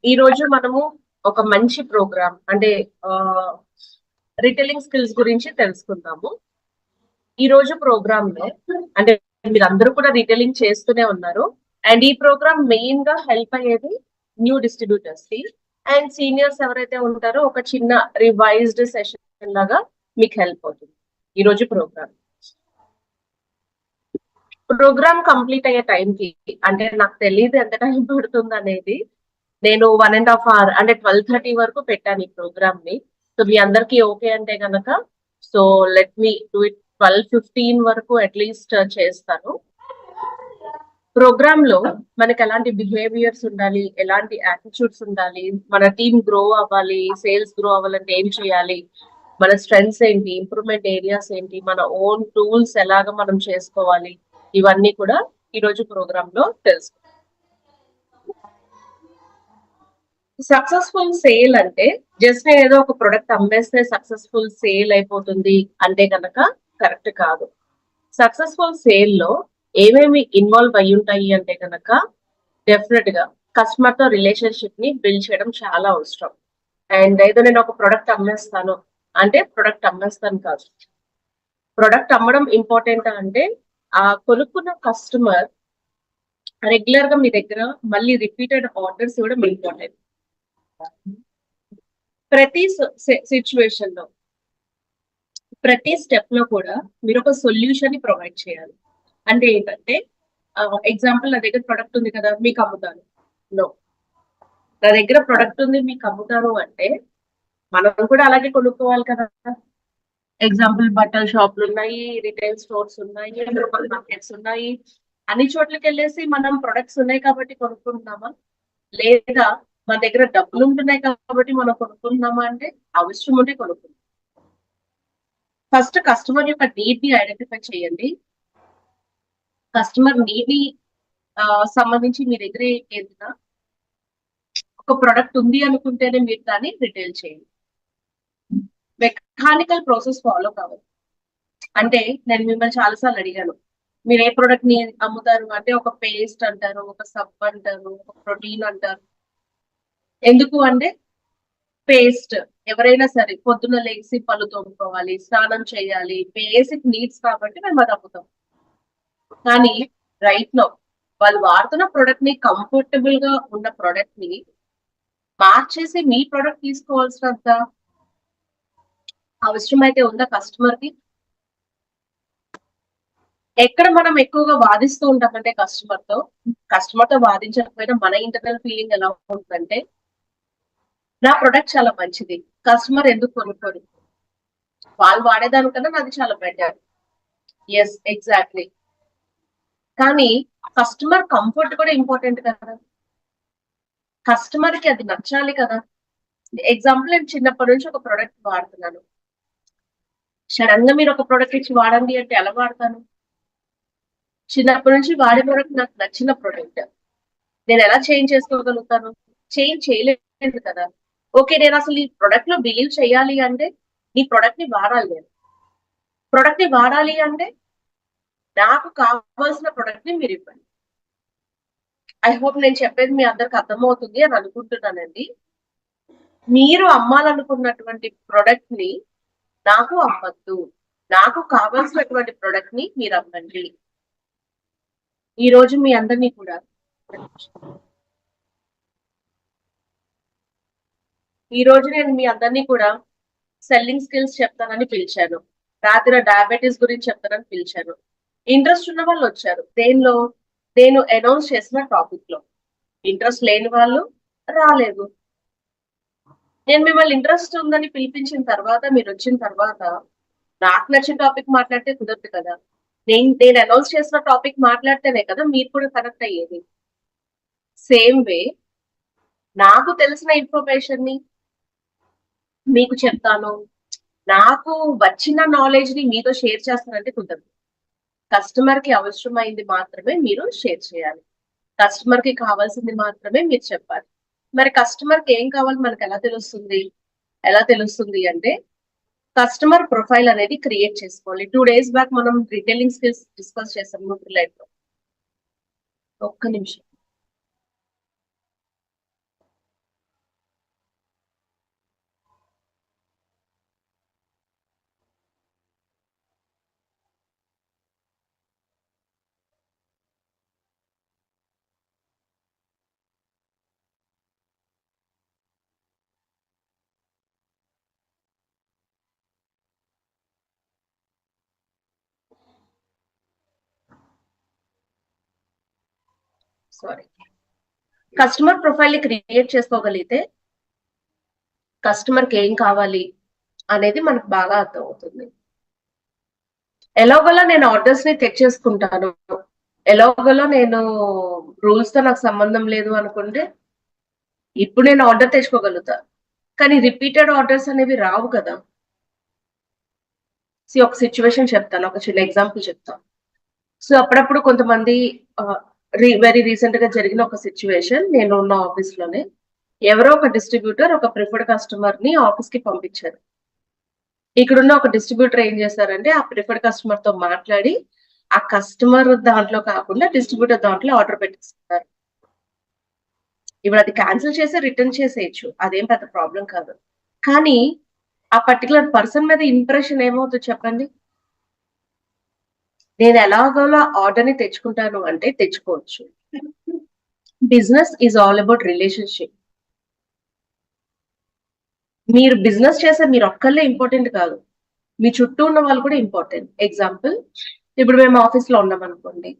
ఈ రోజు మనము ఒక మంచి ప్రోగ్రామ్ అంటే రిటైలింగ్ స్కిల్స్ గురించి తెలుసుకుందాము. ఈ రోజు ప్రోగ్రామ్ లో అంటే మీరు అందరూ కూడా రిటైలింగ్ చేస్తూనే ఉన్నారు. అండ్ ఈ ప్రోగ్రామ్ మెయిన్ గా హెల్ప్ అయ్యేది న్యూ డిస్ట్రిబ్యూటర్స్ కి అండ్ సీనియర్స్ ఎవరైతే ఉంటారో ఒక చిన్న రివైజ్డ్ సెషన్ లాగా మీకు హెల్ప్ అవుతుంది ఈ రోజు ప్రోగ్రామ్ కంప్లీట్ అయ్యే టైంకి. అంటే నాకు తెలియదు ఎంత టైం పడుతుంది అనేది. నేను 1.5 hour అంటే 12:30 వరకు పెట్టాను ఈ ప్రోగ్రామ్ ని. సో మీ అందరికి ఓకే అంటే గనక so let me do it 12:15 వరకు అట్లీస్ట్ చేస్తాను. ప్రోగ్రామ్ లో మనకి ఎలాంటి బిహేవియర్స్ ఉండాలి, ఎలాంటి యాటిట్యూడ్స్ ఉండాలి, మన టీమ్ గ్రో అవ్వాలి, సేల్స్ గ్రో అవ్వాలంటే ఏం చేయాలి, మన స్ట్రెంగ్స్ ఏంటి, ఇంప్రూవ్మెంట్ ఏరియాస్ ఏంటి, మన ఓన్ టూల్స్ ఎలాగ మనం చేసుకోవాలి, ఇవన్నీ కూడా ఈ రోజు ప్రోగ్రామ్ లో తెలుసు. సక్సెస్ఫుల్ సేల్ అంటే జస్ట్ నేను ఏదో ఒక ప్రొడక్ట్ అమ్మేస్తే సక్సెస్ఫుల్ సేల్ అయిపోతుంది అంటే కనుక కరెక్ట్ కాదు. సక్సెస్ఫుల్ సేల్ లో ఏమేమి ఇన్వాల్వ్ అయి ఉంటాయి అంటే కనుక డెఫినెట్ గా కస్టమర్ తో రిలేషన్షిప్ ని బిల్డ్ చేయడం చాలా అవసరం. అండ్ ఏదో నేను ఒక ప్రొడక్ట్ అమ్మేస్తాను అంటే ప్రొడక్ట్ అమ్మేస్తాను కాదు. ప్రొడక్ట్ అమ్మడం ఇంపార్టెంట్ అంటే ఆ కొనుక్కున్న కస్టమర్ రెగ్యులర్ గా మీ దగ్గర మళ్ళీ రిపీటెడ్ ఆర్డర్స్ ఇవ్వడం ఇంపార్టెంట్. ప్రతి సిచ్యువేషన్ లో ప్రతి స్టెప్ లో కూడా మీరు ఒక సొల్యూషన్ ని ప్రొవైడ్ చేయాలి. అంటే ఏంటంటే ఎగ్జాంపుల్ నా దగ్గర ప్రొడక్ట్ ఉంది కదా మీకు అమ్ముతాను. నో, నా దగ్గర ప్రొడక్ట్ ఉంది మీకు అమ్ముతాను అంటే మనం కూడా అలాగే కొనుక్కోవాలి కదా. ఎగ్జాంపుల్ బట్టల షాపులు ఉన్నాయి, రిటైల్ స్టోర్స్ ఉన్నాయి, లోకల్ మార్కెట్స్ ఉన్నాయి. అన్ని చోట్లకి వెళ్ళేసి మనం ప్రొడక్ట్స్ ఉన్నాయి కాబట్టి కొనుక్కుంటున్నామా, లేదా మన దగ్గర డబ్బులు ఉంటున్నాయి కాబట్టి మనం కొనుక్కుంటున్నామా అంటే అవసరం ఉంటే కొనుక్కుంటాం. ఫస్ట్ కస్టమర్ యొక్క నీడ్ ని ఐడెంటిఫై చేయండి. కస్టమర్ నీడ్ ని సంబంధించి మీ దగ్గర ఏదైనా ఒక ప్రొడక్ట్ ఉంది అనుకుంటేనే మీరు దాన్ని రిటైల్ చేయండి. మెకానికల్ ప్రాసెస్ ఫాలో కావాలి. అంటే నేను మిమ్మల్ని చాలాసార్లు అడిగాను, మీరు ఏ ప్రొడక్ట్ ని అమ్ముతారు అంటే ఒక పేస్ట్ అంటారు, ఒక సబ్ అంటారు, ఒక ప్రోటీన్ అంటారు. ఎందుకు అంటే పేస్ట్ ఎవరైనా సరే పొద్దున్న లేచి పళ్ళు తోముకోవాలి, స్నానం చేయాలి, బేసిక్ నీడ్స్ కాబట్టి మేము అది అమ్ముతాం. కానీ రైట్ నో వాళ్ళు వాడుతున్న ప్రొడక్ట్ ని కంఫర్టబుల్ గా ఉన్న ప్రొడక్ట్ ని మార్చేసి మీ ప్రొడక్ట్ తీసుకోవాల్సినంత అవసరం అయితే ఉందా కస్టమర్ కి? ఎక్కడ మనం ఎక్కువగా వాదిస్తూ ఉంటామంటే కస్టమర్ తో వాదించకపోయినా మన ఇంటర్నల్ ఫీలింగ్ ఎలా ఉంటుందంటే నా ప్రొడక్ట్ చాలా మంచిది, కస్టమర్ ఎందుకు కొనుక్కోరు, వాళ్ళు వాడేదానికన్నా నాది చాలా బెటర్. Yes, exactly. కానీ కస్టమర్ కంఫర్ట్ కూడా ఇంపార్టెంట్ కదా, కస్టమర్ కి అది నచ్చాలి కదా. ఎగ్జాంపుల్ నేను చిన్నప్పటి నుంచి ఒక ప్రొడక్ట్ వాడుతున్నాను, సడన్ గా మీరు ఒక ప్రొడక్ట్ ఇచ్చి వాడండి అంటే ఎలా వాడతాను? చిన్నప్పటి నుంచి వాడే ప్రొడక్ట్ నాకు నచ్చిన ప్రొడక్ట్ నేను ఎలా చేంజ్ చేసుకోగలుగుతాను? చేంజ్ చేయలేదు కదా. ఓకే, నేను అసలు ఈ ప్రొడక్ట్ లో బిలీవ్ చేయాలి అంటే ఈ ప్రొడక్ట్ ని వాడాలి. నేను ప్రొడక్ట్ ని వాడాలి అంటే నాకు కావాల్సిన ప్రొడక్ట్ ని మీరు ఇవ్వండి. ఐ హోప్ నేను చెప్పేది మీ అందరికి అర్థమవుతుంది అని అనుకుంటున్నానండి. మీరు అమ్మాలనుకున్నటువంటి ప్రొడక్ట్ ని నాకు అమ్మద్దు, నాకు కావాల్సినటువంటి ప్రొడక్ట్ ని మీరు అమ్మండి. ఈ రోజు మీ అందరినీ కూడా నేను మీ అందరినీ కూడా సెల్లింగ్ స్కిల్స్ చెప్తానని పిలిచాను, రాత్రి డయాబెటీస్ గురించి చెప్తానని పిలిచాను. ఇంట్రెస్ట్ ఉన్న వాళ్ళు వచ్చారు, దేనిలో నేను అనౌన్స్ చేసిన టాపిక్ లో. ఇంట్రెస్ట్ లేని వాళ్ళు రాలేదు. నేను మిమ్మల్ని ఇంట్రెస్ట్ ఉందని పిలిపించిన తర్వాత మీరు వచ్చిన తర్వాత నాకు నచ్చిన టాపిక్ మాట్లాడితే కుదరదు కదా. నేను అనౌన్స్ చేసిన టాపిక్ మాట్లాడితేనే కదా మీరు కూడా కనెక్ట్ అయ్యేది. సేమ్ వే నాకు తెలిసిన ఇన్ఫర్మేషన్ ని మీకు చెప్తాను, నాకు వచ్చిన నాలెడ్జ్ ని మీతో షేర్ చేస్తానంటే కుదరదు. కస్టమర్ కి అవసరమైంది మాత్రమే మీరు షేర్ చేయాలి, కస్టమర్ కి కావాల్సింది మాత్రమే మీరు చెప్పాలి. మరి కస్టమర్ కి ఏం కావాలి మనకు ఎలా తెలుస్తుంది అంటే కస్టమర్ ప్రొఫైల్ అనేది క్రియేట్ చేసుకోవాలి. 2 days బ్యాక్ మనం రిటైలింగ్ స్కిల్స్ డిస్కస్ చేసాం న్యూట్రిలైట్ లో. ఒక్క నిమిషం. సారీ, కస్టమర్ ప్రొఫైల్ ని క్రియేట్ చేసుకోగలిగితే కస్టమర్ కి ఏం కావాలి అనేది మనకు బాగా అర్థమవుతుంది. ఎలాగోలా నేను ఆర్డర్స్ ని తెచ్చేసుకుంటాను, ఎలాగోలా నేను రూల్స్ తో నాకు సంబంధం లేదు అనుకుంటే ఇప్పుడు నేను ఆర్డర్ తెచ్చుకోగలుగుతా, కానీ రిపీటెడ్ ఆర్డర్స్ అనేవి రావు కదా. ఒక సిచ్యువేషన్ చెప్తాను, ఒక చిన్న ఎగ్జాంపుల్ చెప్తాను. సో అప్పుడప్పుడు కొంతమంది వెరీ రీసెంట్ గా జరిగిన ఒక సిచ్యువేషన్, నేను ఉన్న ఆఫీస్ లోనే ఎవరో ఒక డిస్ట్రిబ్యూటర్ ఒక ప్రిఫర్డ్ కస్టమర్ ని ఆఫీస్ కి పంపించారు. ఇక్కడున్న ఒక డిస్ట్రిబ్యూటర్ ఏం చేశారంటే ఆ ప్రిఫర్డ్ కస్టమర్ తో మాట్లాడి ఆ కస్టమర్ దాంట్లో కాకుండా డిస్ట్రిబ్యూటర్ దాంట్లో ఆర్డర్ పెట్టిస్తున్నారు. ఇప్పుడు అది క్యాన్సిల్ చేసి రిటర్న్ చేసేయచ్చు, అదేం పెద్ద ప్రాబ్లం కాదు. కానీ ఆ పర్టికులర్ పర్సన్ మీద ఇంప్రెషన్ ఏమవుతుంది చెప్పండి. నేను ఎలాగోలా ఆర్డర్ ని తెచ్చుకుంటాను అంటే తెచ్చుకోవచ్చు. Business is all about relationship. మీరు బిజినెస్ చేసే మీరు ఒక్కళ్ళే ఇంపార్టెంట్ కాదు, మీ చుట్టూ ఉన్న వాళ్ళు కూడా ఇంపార్టెంట్. ఎగ్జాంపుల్, ఇప్పుడు మేము ఆఫీస్ లో ఉన్నాం అనుకోండి,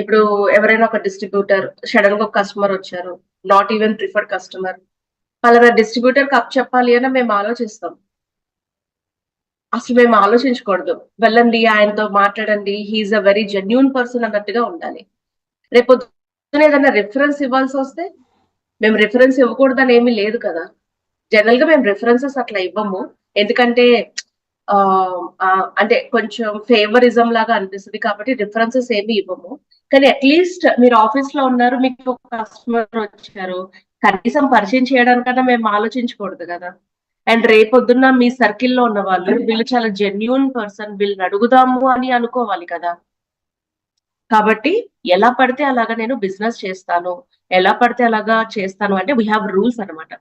ఇప్పుడు ఎవరైనా ఒక డిస్ట్రిబ్యూటర్ సడన్ గా ఒక కస్టమర్ వచ్చారు, నాట్ ఈవెన్ ప్రిఫర్డ్ కస్టమర్, పలానా డిస్ట్రిబ్యూటర్ కప్ చెప్పాలి అని మేము ఆలోచిస్తాం. అసలు మేము ఆలోచించకూడదు, వెళ్ళండి ఆయనతో మాట్లాడండి, he's a very genuine person అన్నట్టుగా ఉండాలి. రేపు ఏదైనా రిఫరెన్స్ ఇవ్వాల్సి వస్తే మేము రిఫరెన్స్ ఇవ్వకూడదని ఏమీ లేదు కదా. జనరల్ గా మేము రిఫరెన్సెస్ అట్లా ఇవ్వము, ఎందుకంటే అంటే కొంచెం ఫేవరిజం లాగా అనిపిస్తుంది కాబట్టి రిఫరెన్సెస్ ఏమి ఇవ్వము. కానీ అట్లీస్ట్ మీరు ఆఫీస్ లో ఉన్నారు, మీకు ఒక కస్టమర్ వచ్చారు, కనీసం పరిచయం చేయడానికన్నా మేము ఆలోచించకూడదు కదా. అండ్ రేపొద్దున్న మీ సర్కిల్లో ఉన్న వాళ్ళు వీళ్ళు చాలా జెన్యూన్ పర్సన్, వీళ్ళని అడుగుదాము అని అనుకోవాలి కదా. కాబట్టి ఎలా పడితే అలాగా నేను బిజినెస్ చేస్తాను, ఎలా పడితే అలాగా చేస్తాను అంటే వీ హ్యావ్ రూల్స్ అనమాట.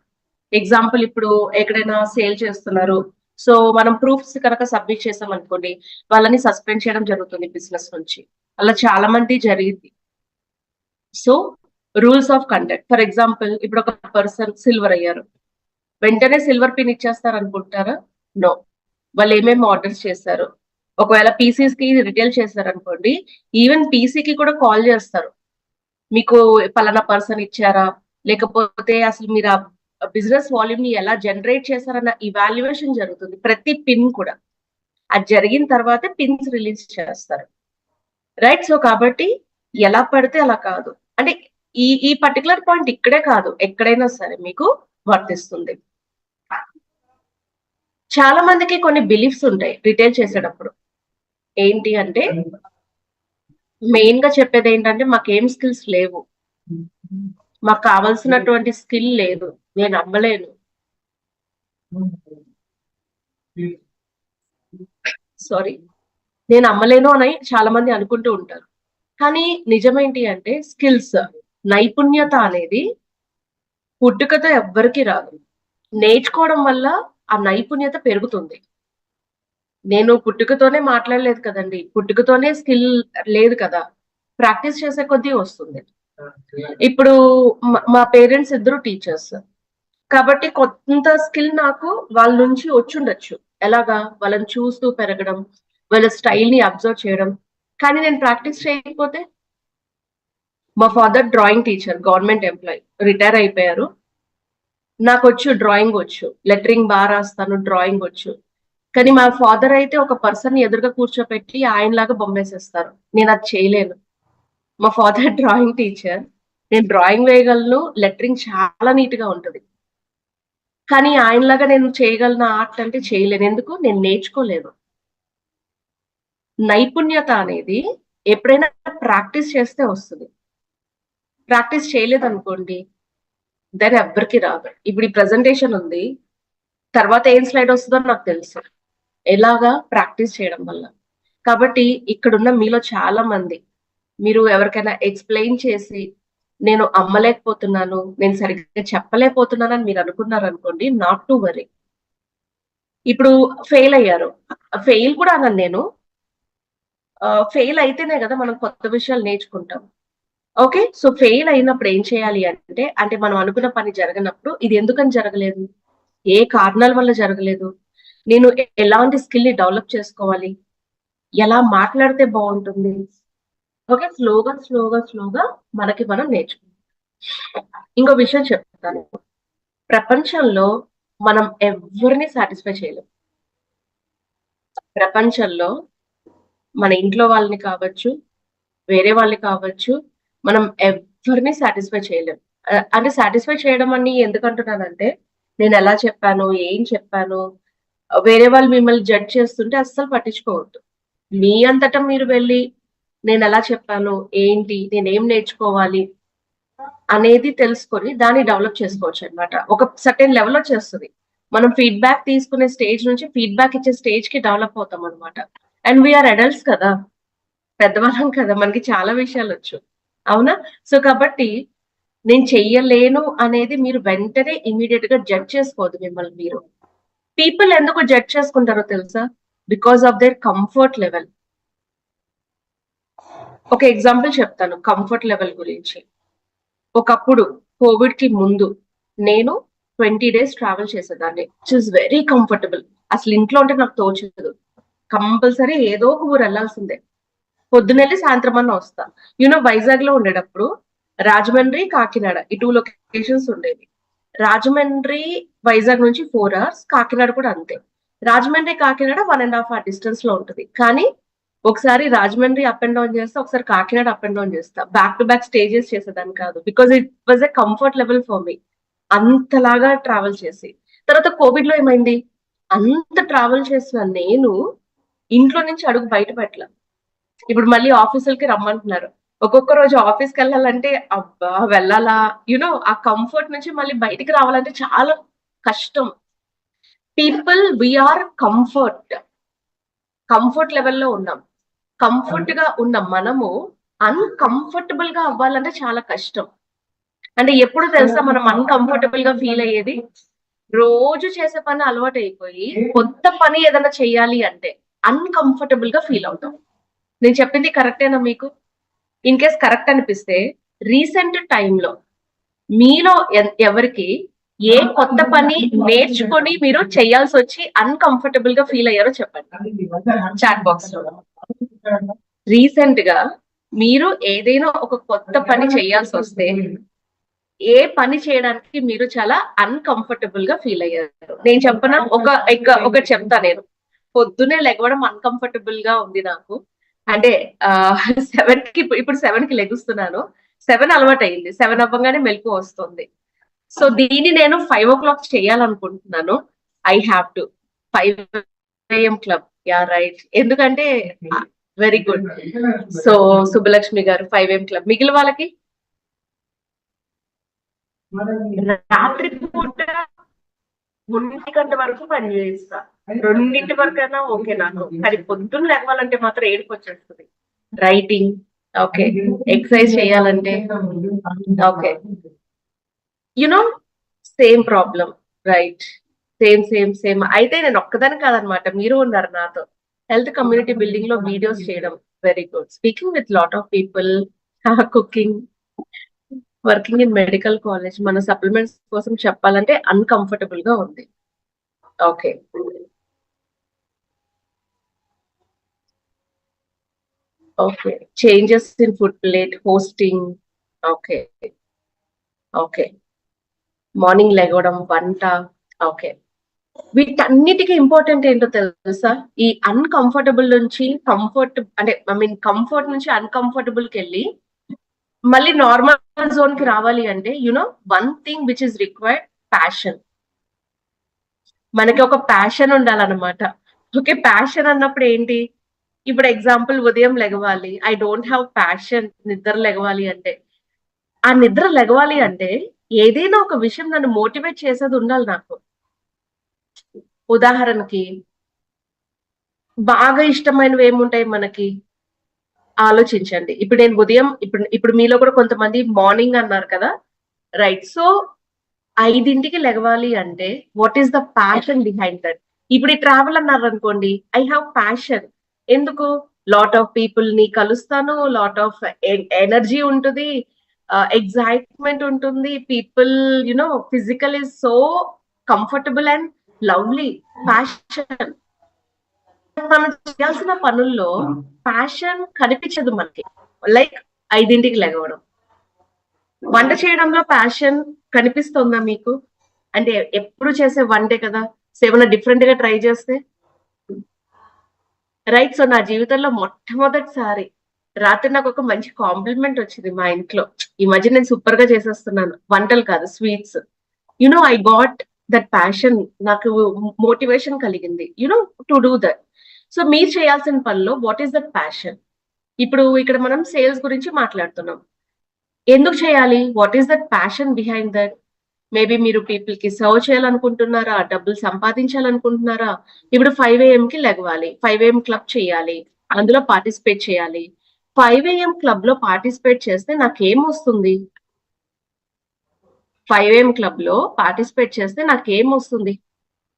ఎగ్జాంపుల్, ఇప్పుడు ఎక్కడైనా సేల్ చేస్తున్నారు, సో మనం ప్రూఫ్స్ కనుక సబ్మిట్ చేసాం అనుకోండి, వాళ్ళని సస్పెండ్ చేయడం జరుగుతుంది బిజినెస్ నుంచి. అలా చాలా మంది జరిగింది. So rules of conduct, for example ఇప్పుడు ఒక పర్సన్ సిల్వర్ అయ్యారు, వెంటనే సిల్వర్ పిన్ ఇచ్చేస్తారు అనుకుంటారా? నో. వాళ్ళు ఏమేమి ఆర్డర్స్ చేస్తారు, ఒకవేళ పీసీస్ కి రిటైల్ చేస్తారు అనుకోండి, ఈవెన్ పీసీకి కూడా కాల్ చేస్తారు, మీకు పలానా పర్సన్ ఇచ్చారా, లేకపోతే అసలు మీరు ఆ బిజినెస్ వాల్యూమ్ ని ఎలా జనరేట్ చేశారన్న ఇవాల్యుయేషన్ జరుగుతుంది, ప్రతి పిన్ కూడా. అది జరిగిన తర్వాతే పిన్స్ రిలీజ్ చేస్తారు, రైట్? సో కాబట్టి ఎలా పడితే అలా కాదు, అంటే ఈ పర్టికులర్ పాయింట్ ఇక్కడే కాదు, ఎక్కడైనా సరే మీకు వర్తిస్తుంది. చాలా మందికి కొన్ని బిలీఫ్స్ ఉంటాయి రిటైల్ చేసేటప్పుడు. ఏంటి అంటే, మెయిన్ గా చెప్పేది ఏంటంటే మాకేం స్కిల్స్ లేవు, మాకు కావాల్సినటువంటి స్కిల్ లేదు, నేను అమ్మలేను. సారీ, నేను అమ్మలేను అని చాలా మంది అనుకుంటూ ఉంటారు. కానీ నిజమేంటి అంటే స్కిల్స్, నైపుణ్యత అనేది పుట్టుకతో ఎవ్వరికి రాదు, నేర్చుకోవడం వల్ల ఆ నైపుణ్యత పెరుగుతుంది. నేను పుట్టుకతోనే మాట్లాడలేదు కదండి, పుట్టుకతోనే స్కిల్ లేదు కదా, ప్రాక్టీస్ చేసే కొద్దీ వస్తుంది. ఇప్పుడు మా పేరెంట్స్ ఇద్దరు టీచర్స్, కాబట్టి కొంత స్కిల్ నాకు వాళ్ళ నుంచి వచ్చుండొచ్చు. ఎలాగా? వాళ్ళని చూస్తూ పెరగడం, వాళ్ళ స్టైల్ ని అబ్జర్వ్ చేయడం. కానీ నేను ప్రాక్టీస్ చేయకపోతే, మా father drawing teacher, government employee, retire అయిపోయారు. నాకు వచ్చు, డ్రాయింగ్ వచ్చు, లెటరింగ్ బాగా రాస్తాను, డ్రాయింగ్ వచ్చు. కానీ మా ఫాదర్ అయితే ఒక పర్సన్ ఎదురుగా కూర్చోపెట్టి ఆయనలాగా బొమ్మేసేస్తారు, నేను అది చేయలేను. మా ఫాదర్ డ్రాయింగ్ టీచర్, నేను డ్రాయింగ్ వేయగలను, లెటరింగ్ చాలా నీట్ గా ఉంటుంది. కానీ ఆయనలాగా నేను చేయగలను ఆర్ట్ అంటే చేయలేను, ఎందుకు? నేను నేర్చుకోలేదు. నైపుణ్యత అనేది ఎప్పుడైనా ప్రాక్టీస్ చేస్తే వస్తుంది, ప్రాక్టీస్ చేయలేదు అనుకోండి దాని ఎవ్వరికి రాదు. ఇప్పుడు ఈ ప్రెజెంటేషన్ ఉంది, తర్వాత ఏం స్లైడ్ వస్తుందో నాకు తెలుసు, ఎలాగా? ప్రాక్టీస్ చేయడం వల్ల. కాబట్టి ఇక్కడున్న మీలో చాలా మంది, మీరు ఎవరికైనా ఎక్స్ప్లెయిన్ చేసి నేను అమ్మలేకపోతున్నాను, నేను సరిగ్గా చెప్పలేకపోతున్నాను అని మీరు అనుకున్నారు అనుకోండి, నాట్ టు వరీ. ఇప్పుడు ఫెయిల్ అయ్యారు, ఫెయిల్ కూడా అన్నాను నేను, ఫెయిల్ అయితేనే కదా మనం కొత్త విషయాలు నేర్చుకుంటాం. ఓకే, సో ఫెయిల్ అయినప్పుడు ఏం చేయాలి అంటే మనం అనుకున్న పని జరగనప్పుడు ఇది ఎందుకని జరగలేదు, ఏ కారణాల వల్ల జరగలేదు, నేను ఎలాంటి స్కిల్ ని డెవలప్ చేసుకోవాలి, ఎలా మాట్లాడితే బాగుంటుంది, ఓకే, స్లోగా మనకి మనం నేర్చుకుంటాం. ఇంకో విషయం చెప్తాను. ప్రపంచంలో మనం ఎవరిని సాటిస్ఫై చేయలేం. ప్రపంచంలో మన ఇంట్లో వాళ్ళని కావచ్చు, వేరే వాళ్ళని కావచ్చు, మనం ఎవ్వరిని సాటిస్ఫై చేయలేం. అంటే సాటిస్ఫై చేయడం అని ఎందుకంటున్నానంటే, నేను ఎలా చెప్పాను, ఏం చెప్పాను, వేరే వాళ్ళు మిమ్మల్ని జడ్జ్ చేస్తుంటే అస్సలు పట్టించుకోవద్దు. మీ అంతటా మీరు వెళ్ళి, నేను ఎలా చెప్పాను, ఏంటి, నేనేం నేర్చుకోవాలి అనేది తెలుసుకొని దాన్ని డెవలప్ చేసుకోవచ్చు అనమాట. ఒక సర్టెన్ లెవెల్ వచ్చేస్తది. మనం ఫీడ్‌బ్యాక్ తీసుకునే స్టేజ్ నుంచి ఫీడ్‌బ్యాక్ ఇచ్చే స్టేజ్‌కి డెవలప్ అవుతాం అనమాట. అండ్ వి ఆర్ అడల్ట్స్ కదా! పెద్దవాళ్ళం కదా! మనకి చాలా విషయాలొచ్చు. అవునా? సో, కాబట్టి నేను చెయ్యలేను అనేది మీరు వెంటనే ఇమ్మీడియేట్‌గా జడ్జ్ చేసుకోవద్దు మిమ్మల్ని మీరు. పీపుల్ ఎందుకు జడ్జ్ చేసుకుంటారో తెలుసా? Because of their comfort level. ఒక ఎగ్జాంపుల్ చెప్తాను కంఫర్ట్ లెవెల్ గురించి. ఒకప్పుడు కోవిడ్‌కి ముందు నేను 20 డేస్ ట్రావెల్ చేసేదాన్ని. Which is very comfortable. అసలు ఇంట్లో ఉంటే నాకు తోచదు. కంపల్సరీ ఏదో ఒక ఊరు ఎళ్ళాల్సిందే. పొద్దునెళ్ళి సాయంత్రం అన్నా వస్తా. వైజాగ్‌లో ఉండేటప్పుడు రాజమండ్రి, కాకినాడ ఈ 2 లొకేషన్స్ ఉండేవి. రాజమండ్రి, వైజాగ్ నుంచి 4 అవర్స్. కాకినాడ కూడా అంతే. రాజమండ్రి, కాకినాడ 1 ½ అవర్ డిస్టెన్స్‌లో ఉంటది. కానీ ఒకసారి రాజమండ్రి అప్ అండ్ డౌన్ చేస్తా. ఒకసారి కాకినాడ అప్ అండ్ డౌన్ చేస్తా. బ్యాక్ టు బ్యాక్ స్టేజెస్ చేసేదాన్ని కాదు. Because it was a comfort level for me. అంతలాగా ట్రావెల్ చేసి. తర్వాత కోవిడ్‌లో ఏమైంది? అంత ట్రావెల్ చేసిన నేను ఇంట్లో నుంచి అడుగు బయట పెట్టల. ఇప్పుడు మళ్ళీ ఆఫీసులకి రమ్మంటున్నారు. ఒక్కొక్క రోజు ఆఫీస్‌కెళ్ళాలంటే అబ్బా! వెళ్ళాలా? ఆ కంఫర్ట్ నుంచి మళ్ళీ బయటికి రావాలంటే చాలా కష్టం. పీపుల్ వి ఆర్ కంఫర్ట్ లెవెల్‌లో ఉన్నాం. కంఫర్ట్‌గా ఉన్న మనము అన్‌కంఫర్టబుల్‌గా అవ్వాలంటే చాలా కష్టం. అంటే ఎప్పుడు తెలుసా మనం అన్‌కంఫర్టబుల్‌గా ఫీల్ అయ్యేది? రోజు చేసే పని అలవాటయిపోయి కొత్త పని ఏదైనా చేయాలి అంటే అన్‌కంఫర్టబుల్‌గా ఫీల్ అవుతాం. నేను చెప్పింది కరెక్టేనా మీకు? ఇన్ కేస్ కరెక్ట్ అనిపిస్తే రీసెంట్ టైమ్‌లో మీలో ఎవరికి ఏ కొత్త పని నేర్చుకొని మీరు చేయాల్సొచ్చి అన్‌కంఫర్టబుల్‌గా ఫీల్ అయ్యారో చెప్పండి. చాట్ బాక్స్‌లో. రీసెంట్‌గా మీరు ఏదైనా ఒక కొత్త పని చేయాల్సొస్తే ఏ పని చేయడానికి మీరు చాలా అన్‌కంఫర్టబుల్‌గా ఫీల్ అయ్యారు? నేను చెప్పనా? ఒకటి చెప్తా నేను. పొద్దున్నే లెగవడం అన్‌కంఫర్టబుల్‌గా ఉంది నాకు. అంటే 7కి ఇప్పుడు 7కి లెగుస్తున్నాను. 7 అలవాటయింది. 7 అవ్వంగానే మెలుకువ వస్తుంది. సో, దీన్ని నేను 5:00 చేయాలనుకుంటున్నాను. I have to. 5 AM club. Yeah! Right. ఎందుకంటే వెరీ గుడ్. సో, సుబ్బలక్ష్మి గారు 5 ఏఎం క్లబ్. మిగిలిన వాళ్ళకి రాత్రి పూట 1 వరకు పని చేయిస్తా. 2 వరకైనా ఓకే నాకు. కానీ పొద్దున్న లెగవాలంటే మాత్రం ఏడుపొచ్చేస్తది. Writing okay. ఎక్సర్సైజ్ చేయాలంటే okay. You know same problem. Right. Same. అయితే నేను ఒక్కదాన్ని కాదనమాట. మీరు ఉన్నారు నాతో. హెల్త్ కమ్యూనిటీ బిల్డింగ్ లో వీడియోస్ చేయడం very good. Speaking with lot of people, cooking, working in medical college. మన సప్లిమెంట్స్ కోసం చెప్పాలంటే అన్‌కంఫర్టబుల్ గా ఉంది. Okay. Okay. Changes in food plate, hosting. Okay. Okay. Morning లెగవడం, వంట. ఓకే. వీటన్నిటికి ఇంపార్టెంట్ ఏంటో తెలుసా? ఈ అన్‌కంఫర్టబుల్ నుంచి కంఫర్ట్ అంటే కంఫర్ట్ నుంచి అన్‌కంఫర్టబుల్‌కెళ్ళి మళ్ళీ నార్మల్ జోన్‌కి రావాలి అంటే one thing which is required passion. మనకి ఒక ప్యాషన్ ఉండాలన్నమాట. ఓకే. ప్యాషన్ అన్నప్పుడు ఏంటి? ఇప్పుడు ఎగ్జాంపుల్ ఉదయం లెగవాలి. ఐ డోంట్ హావ్ ప్యాషన్ నిద్ర లెగవాలి అంటే. ఆ నిద్ర లెగవాలి అంటే ఏదైనా ఒక విషయం నన్ను మోటివేట్ చేసేది ఉండాలి నాకు. ఉదాహరణకి బాగా ఇష్టమైనవి ఏముంటాయి మనకి? ఆలోచించండి. ఇప్పుడు నేను ఉదయం ఇప్పుడు మీలో కూడా కొంతమంది మార్నింగ్ అన్నారు కదా! రైట్. సో, 5కి లెగవాలి అంటే what is the passion behind that? ఇప్పుడు ఈ ట్రావెల్ అన్నారనుకోండి. I have passion. ఎందుకు? లాట్ ఆఫ్ పీపుల్‌ని కలుస్తాను. లాట్ ఆఫ్ ఎనర్జీ ఉంటది. ఎక్సైట్‌మెంట్ ఉంటుంది. People physical is so comfortable and lovely. Passion. మనం చేయాల్సిన పనుల్లో ప్యాషన్ కనిపించదు మనకి. లైక్ 5ంటికి లెగవడం. వంట చేయడంలో ప్యాషన్ కనిపిస్తుందా మీకు? అంటే ఎప్పుడు చేసే వంటే కదా, సో ఏమైనా డిఫరెంట్ గా ట్రై చేస్తే రైట్. సో నా జీవితంలో మొట్టమొదటిసారి రాత్రి నాకు ఒక మంచి కాంప్లిమెంట్ వచ్చింది మా ఇంట్లో. ఈ మధ్య నేను సూపర్ గా చేసేస్తున్నాను, వంటలు కాదు sweets. I got that passion. నాకు మోటివేషన్ కలిగింది టు డూ దట్. సో మీరు చేయాల్సిన పనిలో వాట్ ఈస్ దట్ ప్యాషన్? ఇప్పుడు ఇక్కడ మనం సేల్స్ గురించి మాట్లాడుతున్నాం. ఎందుకు చేయాలి? What is that passion behind that? Maybe మీరు పీపుల్ కి సర్వ్ చేయాలనుకుంటున్నారా, డబ్బులు సంపాదించాలనుకుంటున్నారా? ఇప్పుడు 5 AM కి లెగవాలి, 5 AM క్లబ్ చేయాలి, అందులో పార్టిసిపేట్ చేయాలి. 5 AM క్లబ్ లో పార్టిసిపేట్ చేస్తే నాకేం వస్తుంది? 5 AM క్లబ్ లో పార్టిసిపేట్ చేస్తే నాకేం వస్తుంది?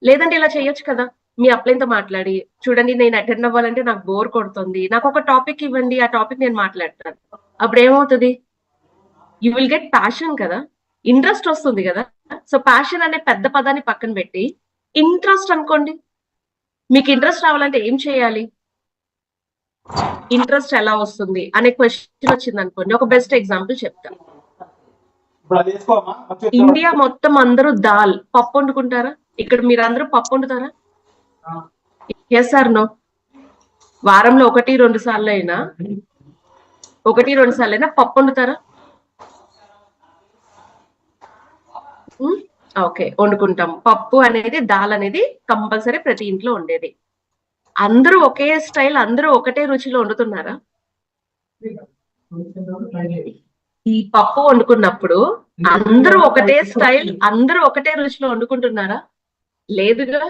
లేదంటే ఇలా చేయొచ్చు కదా, మీ అప్లైన్తో మాట్లాడి, చూడండి నేను అటెండ్ అవ్వాలంటే నాకు బోర్ కొడుతుంది, నాకు ఒక టాపిక్ ఇవ్వండి, ఆ టాపిక్ నేను మాట్లాడతాను. అప్పుడు ఏమవుతుంది? యూ విల్ గెట్ ప్యాషన్ కదా, ఇంట్రెస్ట్ వస్తుంది కదా. సో ప్యాషన్ అనే పెద్ద పదాన్ని పక్కన పెట్టి ఇంట్రెస్ట్ అనుకోండి. మీకు ఇంట్రెస్ట్ రావాలంటే ఏం చేయాలి? ఇంట్రెస్ట్ ఎలా వస్తుంది అనే క్వశ్చన్ వచ్చింది అనుకోండి. ఒక బెస్ట్ ఎగ్జాంపుల్ చెప్తాను. ఇండియా మొత్తం అందరూ దాల్, పప్పు వండుకుంటారా? ఇక్కడ మీరు అందరూ పప్పు వండుతారా? Yes are no? వారంలో 1-2 సార్లు అయినా పప్పు వండుతారా? ఓకే, వండుకుంటాం. పప్పు అనేది, దాల్ అనేది కంపల్సరీ ప్రతి ఇంట్లో ఉండేది. అందరూ ఒకే స్టైల్, అందరూ ఒకటే రుచిలో వండుతున్నారా? ఈ పప్పు వండుకున్నప్పుడు అందరూ ఒకటే స్టైల్, అందరూ ఒకటే రుచిలో వండుకుంటున్నారా? లేదుగా.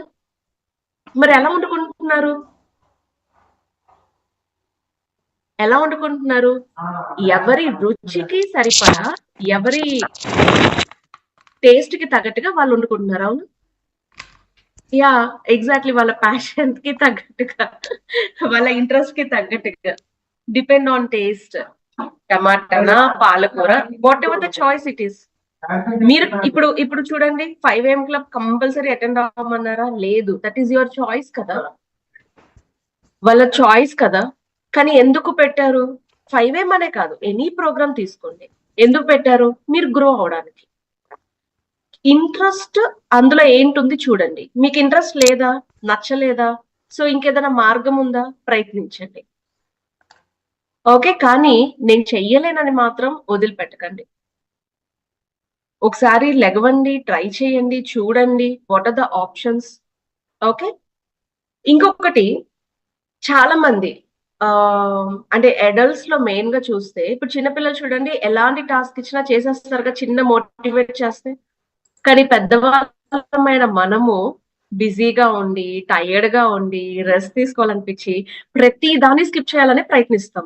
మరి ఎలా వండుకుంటున్నారు? ఎవరి రుచికి సరిపడా, ఎవరి టేస్ట్ కి తగ్గట్టుగా వాళ్ళు వండుకుంటున్నారు. అవును, యా ఎగ్జాక్ట్లీ. వాళ్ళ ప్యాషన్ కి తగ్గట్టుగా, వాళ్ళ ఇంట్రెస్ట్ కి తగ్గట్టుగా, డిపెండ్ ఆన్ టేస్ట్. టమాటానా, పాలకూర, whatever the choice it is. మీరు ఇప్పుడు చూడండి, 5 AM క్లబ్ కంపల్సరీ అటెండ్ అవ్వమన్నారా? లేదు. దట్ ఈస్ యువర్ చాయిస్ కదా, వాళ్ళ చాయిస్ కదా. కానీ ఎందుకు పెట్టారు? 5 AM అనే కాదు, ఎనీ ప్రోగ్రామ్ తీసుకోండి. ఎందుకు పెట్టారు? మీరు గ్రో అవడానికి. ఇంట్రెస్ట్ అందులో ఏంటుంది చూడండి. మీకు ఇంట్రెస్ట్ లేదా, నచ్చలేదా, సో ఇంకేదైనా మార్గం ఉందా, ప్రయత్నించండి. ఓకే, కానీ నేను చెయ్యలేనని మాత్రం వదిలిపెట్టకండి. ఒకసారి లెగవండి, ట్రై చేయండి, చూడండి what are the options. Okay. ఇంకొకటి, చాలా మంది అంటే అడల్ట్స్ లో మెయిన్ గా చూస్తే, ఇప్పుడు చిన్నపిల్లలు చూడండి, ఎలాంటి టాస్క్ ఇచ్చినా చేసేస్తారు, చిన్న మోటివేట్ చేస్తే. కానీ పెద్దవాళ్ళమైన మనము బిజీగా ఉండి, టైర్డ్ గా ఉండి, రెస్ట్ తీసుకోవాలనిపించి ప్రతి దాన్ని స్కిప్ చేయాలని ప్రయత్నిస్తాం.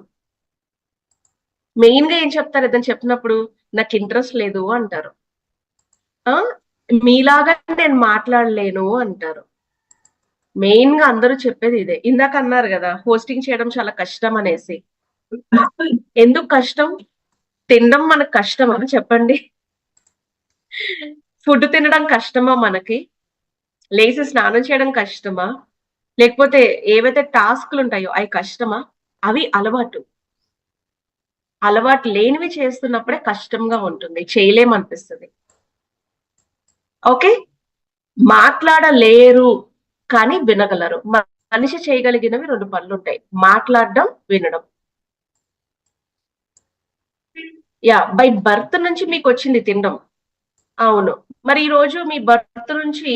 మెయిన్ గా ఏం చెప్తారు ఏదైనా చెప్పినప్పుడు? నాకు ఇంట్రెస్ట్ లేదు అంటారు. మీలాగా నేను మాట్లాడలేను అంటారు. మెయిన్ గా అందరూ చెప్పేది ఇదే. ఇందాక అన్నారు కదా, హోస్టింగ్ చేయడం చాలా కష్టం అనేసి. ఎందుకు కష్టం? తినడం మనకు కష్టమా చెప్పండి? ఫుడ్ తినడం కష్టమా మనకి? లేచి స్నానం చేయడం కష్టమా? లేకపోతే ఏవైతే టాస్క్లు ఉంటాయో అవి కష్టమా? అవి అలవాటు లేనివి చేస్తున్నప్పుడే కష్టంగా ఉంటుంది, చేయలేమనిపిస్తుంది. ఓకే, మాట్లాడలేరు కానీ వినగలరు. మనిషి చేయగలిగినవి 2 పనులు ఉంటాయి, మాట్లాడడం, వినడం. యా, బై బర్త్ నుంచి మీకు వచ్చింది తినడం. అవును. మరి ఈ రోజు మీ బర్త్ నుంచి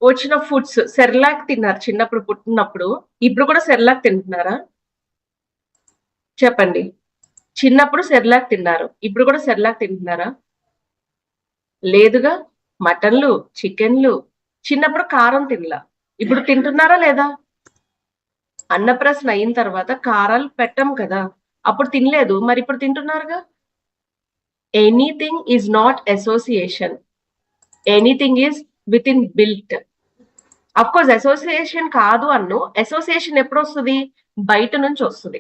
వచ్చిన ఫుడ్స్, సెర్లాక్ తిన్నారు చిన్నప్పుడు పుట్టినప్పుడు, ఇప్పుడు కూడా సెర్లాక్ తింటున్నారా? చెప్పండి. చిన్నప్పుడు సెర్లాక్ తిన్నారు, ఇప్పుడు కూడా సెర్లాక్ తింటున్నారా? లేదుగా. మటన్లు, చికెన్లు. చిన్నప్పుడు కారం తినలా, ఇప్పుడు తింటున్నారా లేదా? అన్నప్రాసన అయిన తర్వాత కారాలు పెట్టం కదా, అప్పుడు తినలేదు, మరి ఇప్పుడు తింటున్నారుగా. Anything is not association, anything is with inbuilt. Of course association కాదు అన్ను. అసోసియేషన్ ఎప్పుడు వస్తుంది? బయట నుంచి వస్తుంది.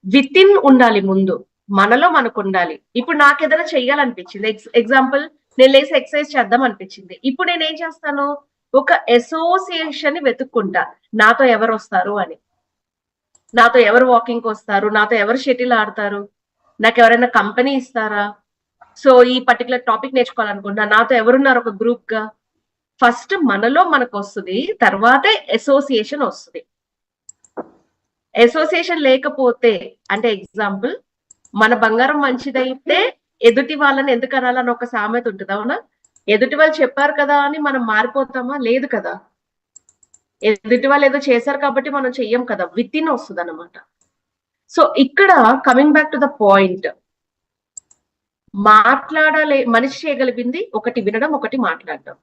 విత్ ఇన్ ఉండాలి, ముందు మనలో మనకు ఉండాలి. ఇప్పుడు నాకు ఏదైనా చెయ్యాలనిపించింది, ఎగ్జాంపుల్ నేను లేసి ఎక్సర్సైజ్ చేద్దాం అనిపించింది. ఇప్పుడు నేను ఏం చేస్తాను? ఒక అసోసియేషన్ ని వెతుక్కుంటా, నాతో ఎవరు వస్తారు అని. నాతో ఎవరు వాకింగ్ వస్తారు, నాతో ఎవరు షటిల్ ఆడతారు, నాకు ఎవరైనా కంపెనీ ఇస్తారా, సో ఈ పర్టికులర్ టాపిక్ నేర్చుకోవాలనుకుంటున్నా, నాతో ఎవరున్నారు ఒక గ్రూప్ గా. ఫస్ట్ మనలో మనకు వస్తుంది, తర్వాతే అసోసియేషన్ వస్తుంది. అసోసియేషన్ లేకపోతే అంటే ఎగ్జాంపుల్, మన బంగారం మంచిదైతే ఎదుటి వాళ్ళని ఎందుకు అనాలని ఒక సామెత ఉంటుంది, అవునా? ఎదుటి వాళ్ళు చెప్పారు కదా అని మనం మారిపోతామా? లేదు కదా. ఎదుటి వాళ్ళు ఏదో చేశారు కాబట్టి మనం చెయ్యం కదా, విత్ ఇన్ వస్తుంది అనమాట. సో ఇక్కడ coming back to the point, మనిషి చేయగలిగింది ఒకటి వినడం, ఒకటి మాట్లాడడం.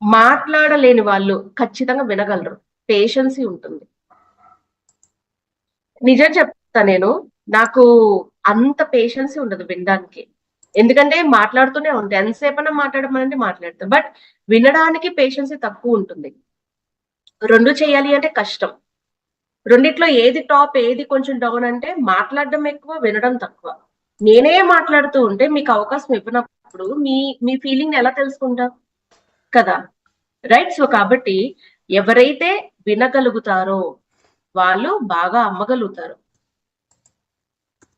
మాట్లాడలేని వాళ్ళు ఖచ్చితంగా వినగలరు, పేషెన్సీ ఉంటుంది. నిజం చెప్తా, నేను నాకు అంత పేషెన్సీ ఉండదు వినడానికి, ఎందుకంటే మాట్లాడుతూనే ఉంటాయి, ఎంతసేపైనా మాట్లాడమనంటే మాట్లాడతాం, బట్ వినడానికి పేషెన్సీ తక్కువ ఉంటుంది. రెండు చేయాలి అంటే కష్టం. రెండిట్లో ఏది టాప్, ఏది కొంచెం డౌన్ అంటే మాట్లాడడం ఎక్కువ, వినడం తక్కువ. నేనే మాట్లాడుతూ ఉంటే మీకు అవకాశం ఇవ్వనప్పుడు మీ మీ ఫీలింగ్ ఎలా తెలుసుకుంటా కదా, రైట్? సో కాబట్టి ఎవరైతే వినగలుగుతారో వాళ్ళు బాగా అమ్మగలుగుతారు.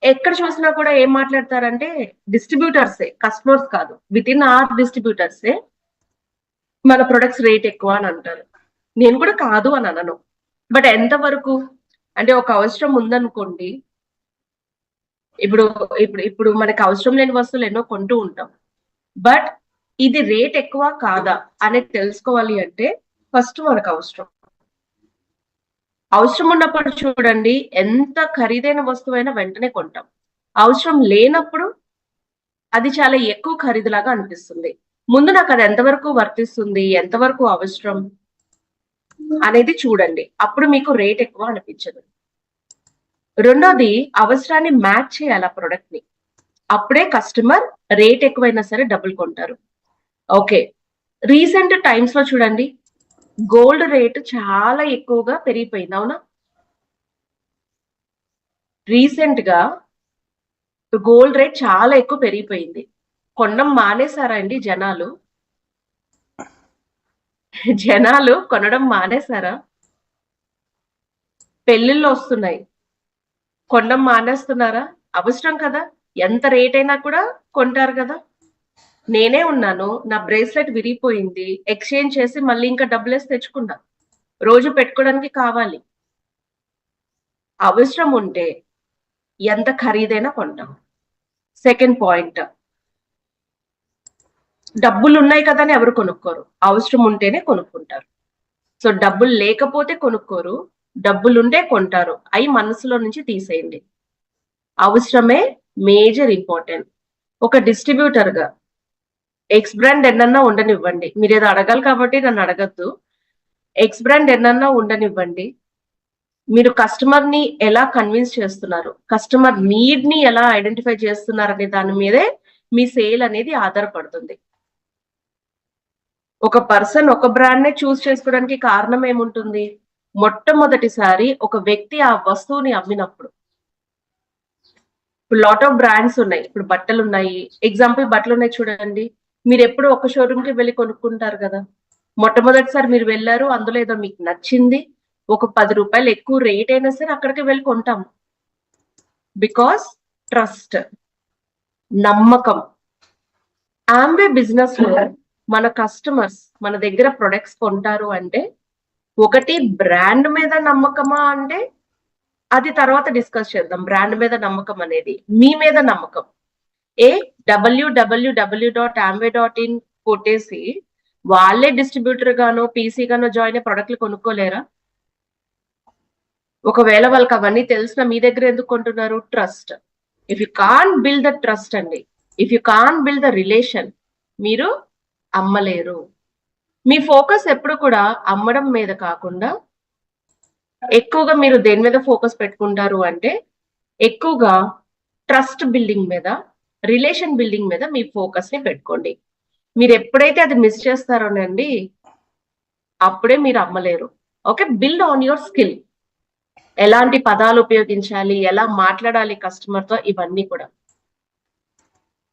ఎక్కడ చూసినా కూడా ఏం మాట్లాడతారంటే డిస్ట్రిబ్యూటర్సే, కస్టమర్స్ కాదు, విత్ ఇన్ ఆర్ డిస్ట్రిబ్యూటర్సే మన ప్రొడక్ట్స్ రేట్ ఎక్కువ అని అంటారు. నేను కూడా కాదు అని అనను, బట్ ఎంతవరకు అంటే ఒక అవసరం ఉందనుకోండి, ఇప్పుడు ఇప్పుడు ఇప్పుడు మనకి అవసరం లేని వస్తువులు ఎన్నో కొంటూ ఉంటాం, బట్ ఇది రేట్ ఎక్కువ కాదా అనేది తెలుసుకోవాలి అంటే ఫస్ట్ మనకు అవసరం ఉన్నప్పుడు చూడండి, ఎంత ఖరీదైన వస్తువైనా వెంటనే కొంటాం. అవసరం లేనప్పుడు అది చాలా ఎక్కువ ఖరీదులాగా అనిపిస్తుంది. ముందు నాకు అది ఎంతవరకు వర్తిస్తుంది, ఎంతవరకు అవసరం అనేది చూడండి, అప్పుడు మీకు రేట్ ఎక్కువ అనిపించదు. రెండోది, అవసరాన్ని మ్యాచ్ చేయాలి ఆ ప్రొడక్ట్ ని, అప్పుడే కస్టమర్ రేట్ ఎక్కువైనా సరే డబ్బులు కొంటారు. ఓకే, రీసెంట్ టైమ్స్ లో చూడండి, గోల్డ్ రేట్ చాలా ఎక్కువగా పెరిగిపోయింది, అవునా? రీసెంట్ గా గోల్డ్ రేట్ చాలా ఎక్కువ పెరిగిపోయింది. కొనడం మానేశారా అండి జనాలు? జనాలు కొనడం మానేశారా? పెళ్లిళ్ళు వస్తున్నాయి, కొనడం మానేస్తున్నారా? అవసరం కదా, ఎంత రేట్ అయినా కూడా కొంటారు కదా. నేనే ఉన్నాను, నా బ్రేస్లెట్ విరిగిపోయింది, ఎక్స్చేంజ్ చేసి మళ్ళీ ఇంకా డబ్బులేసి తెచ్చుకున్నా, రోజు పెట్టుకోవడానికి కావాలి. అవసరం ఉంటే ఎంత ఖరీదైనా కొంటాం. సెకండ్ పాయింట్, డబ్బులు ఉన్నాయి కదా అని ఎవరు కొనుక్కోరు, అవసరం ఉంటేనే కొనుక్కుంటారు. సో డబ్బులు లేకపోతే కొనుక్కోరు, డబ్బులుంటే కొంటారు. అవి మనసులో నుంచి తీసేయండి. అవసరమే మేజర్ ఇంపార్టెంట్. ఒక డిస్ట్రిబ్యూటర్ గా ఎక్స్ బ్రాండ్ ఎన్నన్నా ఉండనివ్వండి, మీరు ఏదో అడగాలి కాబట్టి నన్ను అడగద్దు, ఎక్స్ బ్రాండ్ ఎన్నన్నా ఉండనివ్వండి, మీరు కస్టమర్ ని ఎలా కన్విన్స్ చేస్తున్నారు, కస్టమర్ నీడ్ ని ఎలా ఐడెంటిఫై చేస్తున్నారు అనే దాని మీదే మీ సేల్ అనేది ఆధారపడుతుంది. ఒక పర్సన్ ఒక బ్రాండ్ నే చూస్ చేసుకోవడానికి కారణం ఏముంటుంది? మొట్టమొదటిసారి ఒక వ్యక్తి ఆ వస్తువుని అమ్మినప్పుడు. ఇప్పుడు లాట్ ఆఫ్ బ్రాండ్స్ ఉన్నాయి, ఇప్పుడు బట్టలు ఉన్నాయి, ఎగ్జాంపుల్ బట్టలు ఉన్నాయి చూడండి, మీరు ఎప్పుడు ఒక షోరూమ్ కి వెళ్ళి కొనుక్కుంటారు కదా, మొట్టమొదటిసారి మీరు వెళ్ళారు, అందులో ఏదో మీకు నచ్చింది, ఒక 10 రూపాయలు ఎక్కువ రేట్ అయినా సరే అక్కడికి వెళ్ళి కొంటాం. బికాస్ ట్రస్ట్, నమ్మకం. ఆంబే బిజినెస్ లో మన కస్టమర్స్ మన దగ్గర ప్రొడక్ట్స్ కొంటారు అంటే, ఒకటి బ్రాండ్ మీద నమ్మకమా అంటే అది తర్వాత డిస్కస్ చేద్దాం. బ్రాండ్ మీద నమ్మకం అనేది మీ మీద నమ్మకం. www.amway.in కొట్టేసి వాళ్ళే డిస్ట్రిబ్యూటర్ గానో పీసీ గానో జాయిన్ అయ్యి ప్రొడక్ట్లు కొనుక్కోలేరా? ఒకవేళ వాళ్ళకి అవన్నీ తెలిసిన మీ దగ్గర ఎందుకు కొంటున్నారు? Trust. If you can build the trust అండి, if you can build the relation, మీరు అమ్మలేరు. మీ ఫోకస్ ఎప్పుడు కూడా అమ్మడం మీద కాకుండా ఎక్కువగా మీరు దేని మీద ఫోకస్ పెట్టుకుంటారు అంటే, ఎక్కువగా ట్రస్ట్ బిల్డింగ్ మీద, రిలేషన్ బిల్డింగ్ మీద మీ ఫోకస్ ని పెట్టుకోండి. మీరు ఎప్పుడైతే అది మిస్ చేస్తారోనండి, అప్పుడే మీరు అమ్మలేరు. Okay, build on your skill. ఎలాంటి పదాలు ఉపయోగించాలి, ఎలా మాట్లాడాలి కస్టమర్ తో, ఇవన్నీ కూడా.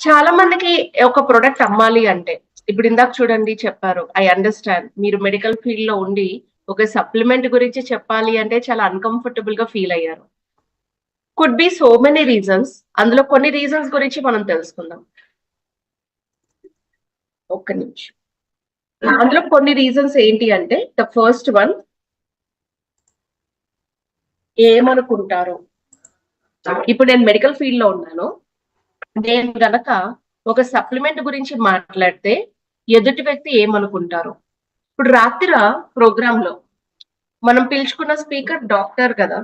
చాలా మందికి ఒక ప్రొడక్ట్ అమ్మాలి అంటే, ఇప్పుడు ఇందాక చూడండి చెప్పారు, ఐ అండర్స్టాండ్, మీరు మెడికల్ ఫీల్డ్ లో ఉండి ఒక సప్లిమెంట్ గురించి చెప్పాలి అంటే చాలా అన్‌కంఫర్టబుల్ గా ఫీల్ అయ్యారు. Could be so many reasons. అందులో కొన్ని రీజన్స్ గురించి మనం తెలుసుకుందాం. ఒక్క నిమిషం. అందులో కొన్ని రీజన్స్ ఏంటి అంటే ద ఫస్ట్ వన్, ఏమనుకుంటారు. ఇప్పుడు నేను మెడికల్ ఫీల్డ్ లో ఉన్నాను. నేను గనక ఒక సప్లిమెంట్ గురించి మాట్లాడితే ఎదుటి వ్యక్తి ఏమనుకుంటారు. ఇప్పుడు రాత్రి ప్రోగ్రామ్ లో మనం పిలుచుకున్న స్పీకర్ డాక్టర్ కదా.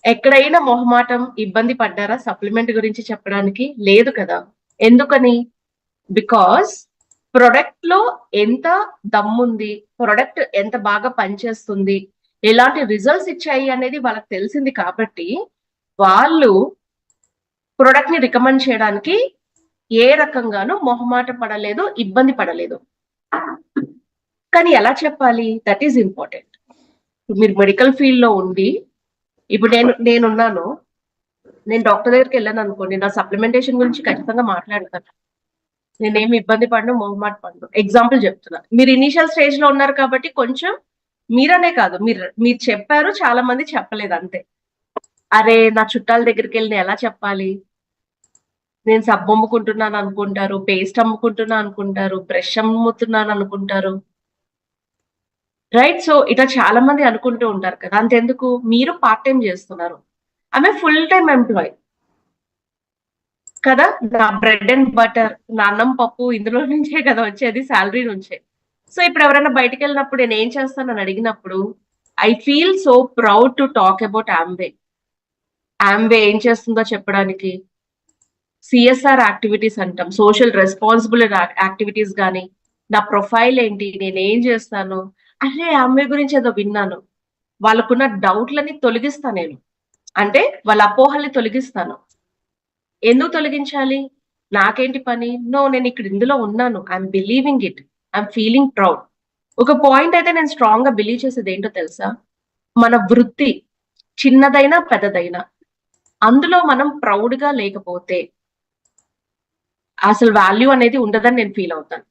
ఎక్కడైనా మొహమాటం ఇబ్బంది పడ్డారా సప్లిమెంట్ గురించి చెప్పడానికి? లేదు కదా. ఎందుకని? బికాస్ ప్రొడక్ట్ లో ఎంత దమ్ముంది, ప్రొడక్ట్ ఎంత బాగా పనిచేస్తుంది, ఎలాంటి రిజల్ట్స్ ఇచ్చాయి అనేది వాళ్ళకి తెలిసింది కాబట్టి వాళ్ళు ప్రొడక్ట్ ని రికమెండ్ చేయడానికి ఏ రకంగానూ మొహమాట పడలేదు, ఇబ్బంది పడలేదు. కానీ ఎలా చెప్పాలి? That is important. మీరు మెడికల్ ఫీల్డ్ లో ఉండి, ఇప్పుడు నేనున్నాను, నేను డాక్టర్ దగ్గరికి వెళ్ళాను అనుకోండి, నా సప్లిమెంటేషన్ గురించి ఖచ్చితంగా మాట్లాడతాను. నేనేమి ఇబ్బంది పడను, మొహమాట పడను. ఎగ్జాంపుల్ చెప్తున్నా. మీరు ఇనీషియల్ స్టేజ్ లో ఉన్నారు కాబట్టి కొంచెం మీరనే కాదు, మీరు చెప్పారు, చాలా మంది చెప్పలేదు అంతే. అరే నా చుట్టాల దగ్గరికి వెళ్ళి ఎలా చెప్పాలి? నేను సబ్బు అమ్ముకుంటున్నాను అనుకుంటారు, పేస్ట్ అమ్ముకుంటున్నా అనుకుంటారు, బ్రష్ అమ్ముతున్నాను అనుకుంటారు. రైట్? సో ఇట్లా చాలా మంది అనుకుంటూ ఉంటారు కదా. అంతెందుకు, మీరు పార్ట్ టైం చేస్తున్నారు, ఆమె ఫుల్ టైం ఎంప్లాయ్ కదా. నా బ్రెడ్ అండ్ బటర్, నా అన్నం పప్పు ఇందులో నుంచే కదా వచ్చేది, శాలరీ నుంచే. సో ఇప్పుడు ఎవరైనా బయటకు వెళ్ళినప్పుడు నేను ఏం చేస్తానని అడిగినప్పుడు I feel so proud to talk about Ambe. Ambe ఏం చేస్తుందో చెప్పడానికి. సిఎస్ఆర్ యాక్టివిటీస్ అంటాం, సోషల్ రెస్పాన్సిబుల్ యాక్టివిటీస్ కానీ, నా ప్రొఫైల్ ఏంటి, నేను ఏం చేస్తాను. అరే ఆంబే గురించి ఏదో విన్నాను, వాళ్ళకున్న డౌట్లని తొలగిస్తా నేను. అంటే వాళ్ళ అపోహల్ని తొలగిస్తాను. ఎందుకు తొలగించాలి? నాకేంటి పని? నో, నేను ఇక్కడ ఇందులో ఉన్నాను, I'm believing it, I'm feeling proud. ఒక పాయింట్ అయితే నేను స్ట్రాంగ్ గా బిలీవ్ చేసేది ఏంటో తెలుసా? మన వృత్తి చిన్నదైనా పెద్దదైనా అందులో మనం ప్రౌడ్ గా లేకపోతే అసలు వాల్యూ అనేది ఉండదని నేను ఫీల్ అవుతాను.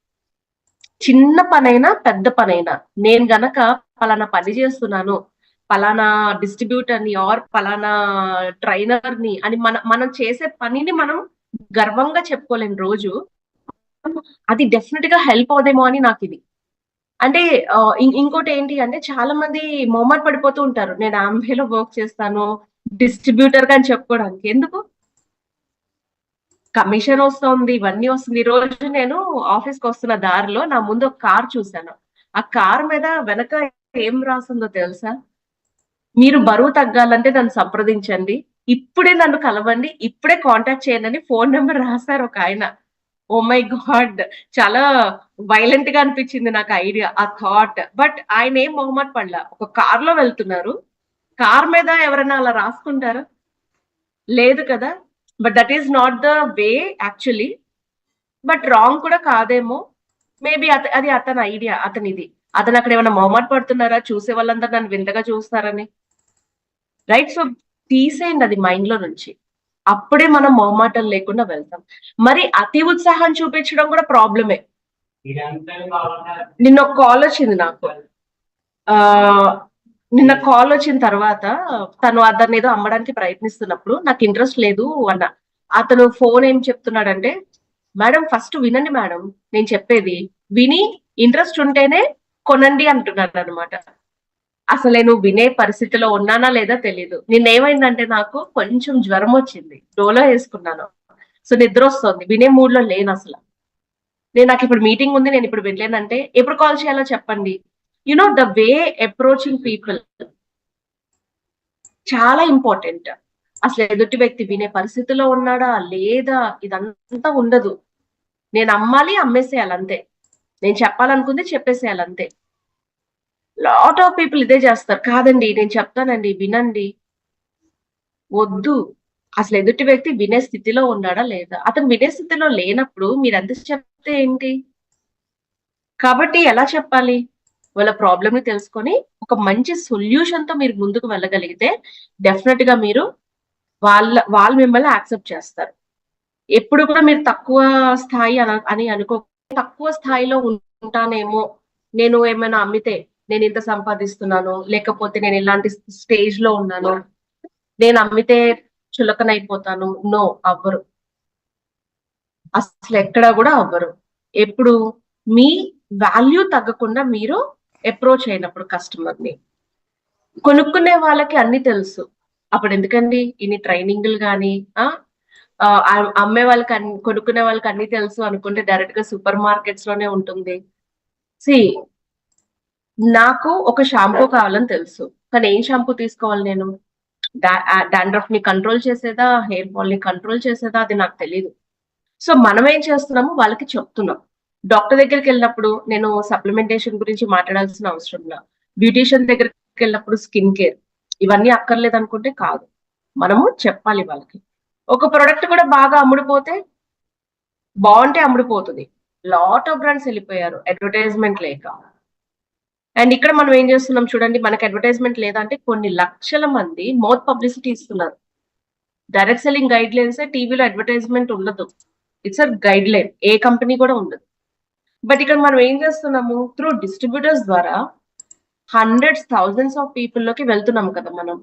చిన్న పనైనా పెద్ద పనైనా నేను గనక పలానా పని చేస్తున్నాను, పలానా డిస్ట్రిబ్యూటర్ ని ఆర్ పలానా ట్రైనర్ ని అని మనం చేసే పనిని మనం గర్వంగా చెప్పుకోలేని రోజు అది డెఫినెట్ గా హెల్ప్ అవుదేమో అని నాకు ఇది. అంటే ఇంకోటి ఏంటి అంటే చాలా మంది మొహమాట పడిపోతూ ఉంటారు, నేను ఆంబేలో వర్క్ చేస్తాను, డిస్ట్రిబ్యూటర్ గా అని చెప్పుకోవడానికి. ఎందుకు? కమిషన్ వస్తుంది, ఇవన్నీ వస్తుంది. ఈ రోజు నేను ఆఫీస్ కి వస్తున్న దారిలో నా ముందు ఒక కార్ చూశాను. ఆ కార్ మీద వెనక ఏం రాసిందో తెలుసా? మీరు బరువు తగ్గాలంటే నన్ను సంప్రదించండి, ఇప్పుడే నన్ను కలవండి, ఇప్పుడే కాంటాక్ట్ చేయండి అని ఫోన్ నెంబర్ రాశారు ఒక ఆయన. ఓ మై గాడ్, చాలా వైలెంట్ గా అనిపించింది నాకు ఐడియా, ఆ థాట్. బట్ ఆయన ఏం మొహమాట పడలా. ఒక కార్ లో వెళ్తున్నారు, కార్ మీద ఎవరైనా అలా రాసుకుంటారా? లేదు కదా. But that is not the way actually. But wrong కూడా కాదేమో. మేబీ అది అతని ఐడియా, అతనిది. అతను అక్కడ ఏమైనా మొహమాట పడుతున్నారా, చూసే వాళ్ళందరూ నన్ను వింతగా చూస్తారని? రైట్? సో తీసేయండి అది మైండ్ లో నుంచి. అప్పుడే మనం మొహమాటం లేకుండా వెళ్తాం. మరి అతి ఉత్సాహం చూపించడం కూడా ప్రాబ్లమే. నిన్న ఒక కాల్ వచ్చింది నాకు. నిన్న కాల్ వచ్చిన తర్వాత తను అతను ఏదో అమ్మడానికి ప్రయత్నిస్తున్నప్పుడు నాకు ఇంట్రెస్ట్ లేదు అన్న. అతను ఫోన్ ఏం చెప్తున్నాడంటే, మేడం ఫస్ట్ వినండి మేడం, నేను చెప్పేది విని ఇంట్రెస్ట్ ఉంటేనే కొనండి అంటున్నాడు అనమాట. అసలు నేను వినే పరిస్థితిలో ఉన్నానా లేదా తెలీదు. నిన్నేమైందంటే నాకు కొంచెం జ్వరం వచ్చింది, డోలో వేసుకున్నాను. సో నిద్ర వస్తుంది, వినే మూడ్ లో లేను అసలు. నాకు ఇప్పుడు మీటింగ్ ఉంది, నేను ఇప్పుడు వెళ్ళానంటే ఎప్పుడు కాల్ చేయాలో చెప్పండి. You know the way approaching people చాలా ఇంపార్టెంట్. అసలు ఎదుటి వ్యక్తి వినే పరిస్థితిలో ఉన్నాడా లేదా ఇదంతా ఉండదు. నేను అమ్మాలి, అమ్మేసేయాలి అంతే. నేను చెప్పాలనుకుంది చెప్పేసేయాలి అంతే. లాట్ ఆఫ్ పీపుల్ ఇదే చేస్తారు. కాదండి నేను చెప్తానండి వినండి. వద్దు. అసలు ఎదుటి వ్యక్తి వినే స్థితిలో ఉన్నాడా లేదా? అతను వినే స్థితిలో లేనప్పుడు మీరు ఎంత చెప్తే ఏంటి? కాబట్టి ఎలా చెప్పాలి? వాళ్ళ ప్రాబ్లమ్ ని తెలుసుకొని ఒక మంచి సొల్యూషన్ తో మీరు ముందుకు వెళ్ళగలిగితే డెఫినెట్ గా మీరు వాళ్ళు మిమ్మల్ని యాక్సెప్ట్ చేస్తారు. ఎప్పుడు కూడా మీరు తక్కువ స్థాయి అని అనుకో, తక్కువ స్థాయిలో ఉంటానేమో నేను ఏమైనా అమ్మితే నేను ఇంత సంపాదిస్తున్నాను, లేకపోతే నేను ఇలాంటి స్టేజ్ లో ఉన్నాను, నేను అమ్మితే చులకనైపోతాను. నో, అవ్వరు. అసలు ఎక్కడా కూడా అవ్వరు. ఎప్పుడు మీ వాల్యూ తగ్గకుండా మీరు అప్రోచ్ అయినప్పుడు కస్టమర్ ని. కొనుక్కునే వాళ్ళకి అన్ని తెలుసు. అప్పుడు ఎందుకండి ఇన్ని ట్రైనింగ్లు కానీ అమ్మే వాళ్ళకి కొనుక్కునే వాళ్ళకి అన్ని తెలుసు అనుకుంటే డైరెక్ట్ గా సూపర్ మార్కెట్స్ లోనే ఉంటుంది. సి నాకు ఒక షాంపూ కావాలని తెలుసు, కానీ ఏం షాంపూ తీసుకోవాలి నేను? డాండ్రఫ్ ని కంట్రోల్ చేసేదా, హెయిర్ ఫాల్ ని కంట్రోల్ చేసేదా, అది నాకు తెలియదు. సో మనం ఏం చేస్తున్నాము, వాళ్ళకి చెప్తున్నాం. డాక్టర్ దగ్గరికి వెళ్ళినప్పుడు నేను సప్లిమెంటేషన్ గురించి మాట్లాడాల్సిన అవసరం లేదు. బ్యూటీషియన్ దగ్గరికి వెళ్ళినప్పుడు స్కిన్ కేర్ ఇవన్నీ అక్కర్లేదు అనుకుంటే కాదు, మనము చెప్పాలి వాళ్ళకి. ఒక ప్రొడక్ట్ కూడా బాగా అమ్ముడుపోతే బాగుంటే అమ్ముడుపోతుంది. లాట్ ఆఫ్ బ్రాండ్స్ వెళ్ళిపోయారు అడ్వర్టైజ్మెంట్ లేక. అండ్ ఇక్కడ మనం ఏం చేస్తున్నాం చూడండి, మనకి అడ్వర్టైజ్మెంట్ లేదంటే కొన్ని లక్షల మంది మౌత్ పబ్లిసిటీ ఇస్తున్నారు. డైరెక్ట్ సెల్లింగ్ గైడ్ లైన్స్ టీవీలో అడ్వర్టైజ్మెంట్ ఉండదు, it's a guide line, A company కూడా ఉండదు. బట్ ఇక్కడ మనం ఏం చేస్తున్నాము, త్రూ డిస్ట్రిబ్యూటర్స్ ద్వారా హండ్రెడ్స్ థౌజండ్స్ ఆఫ్ పీపుల్ లోకి వెళ్తున్నాము కదా మనం,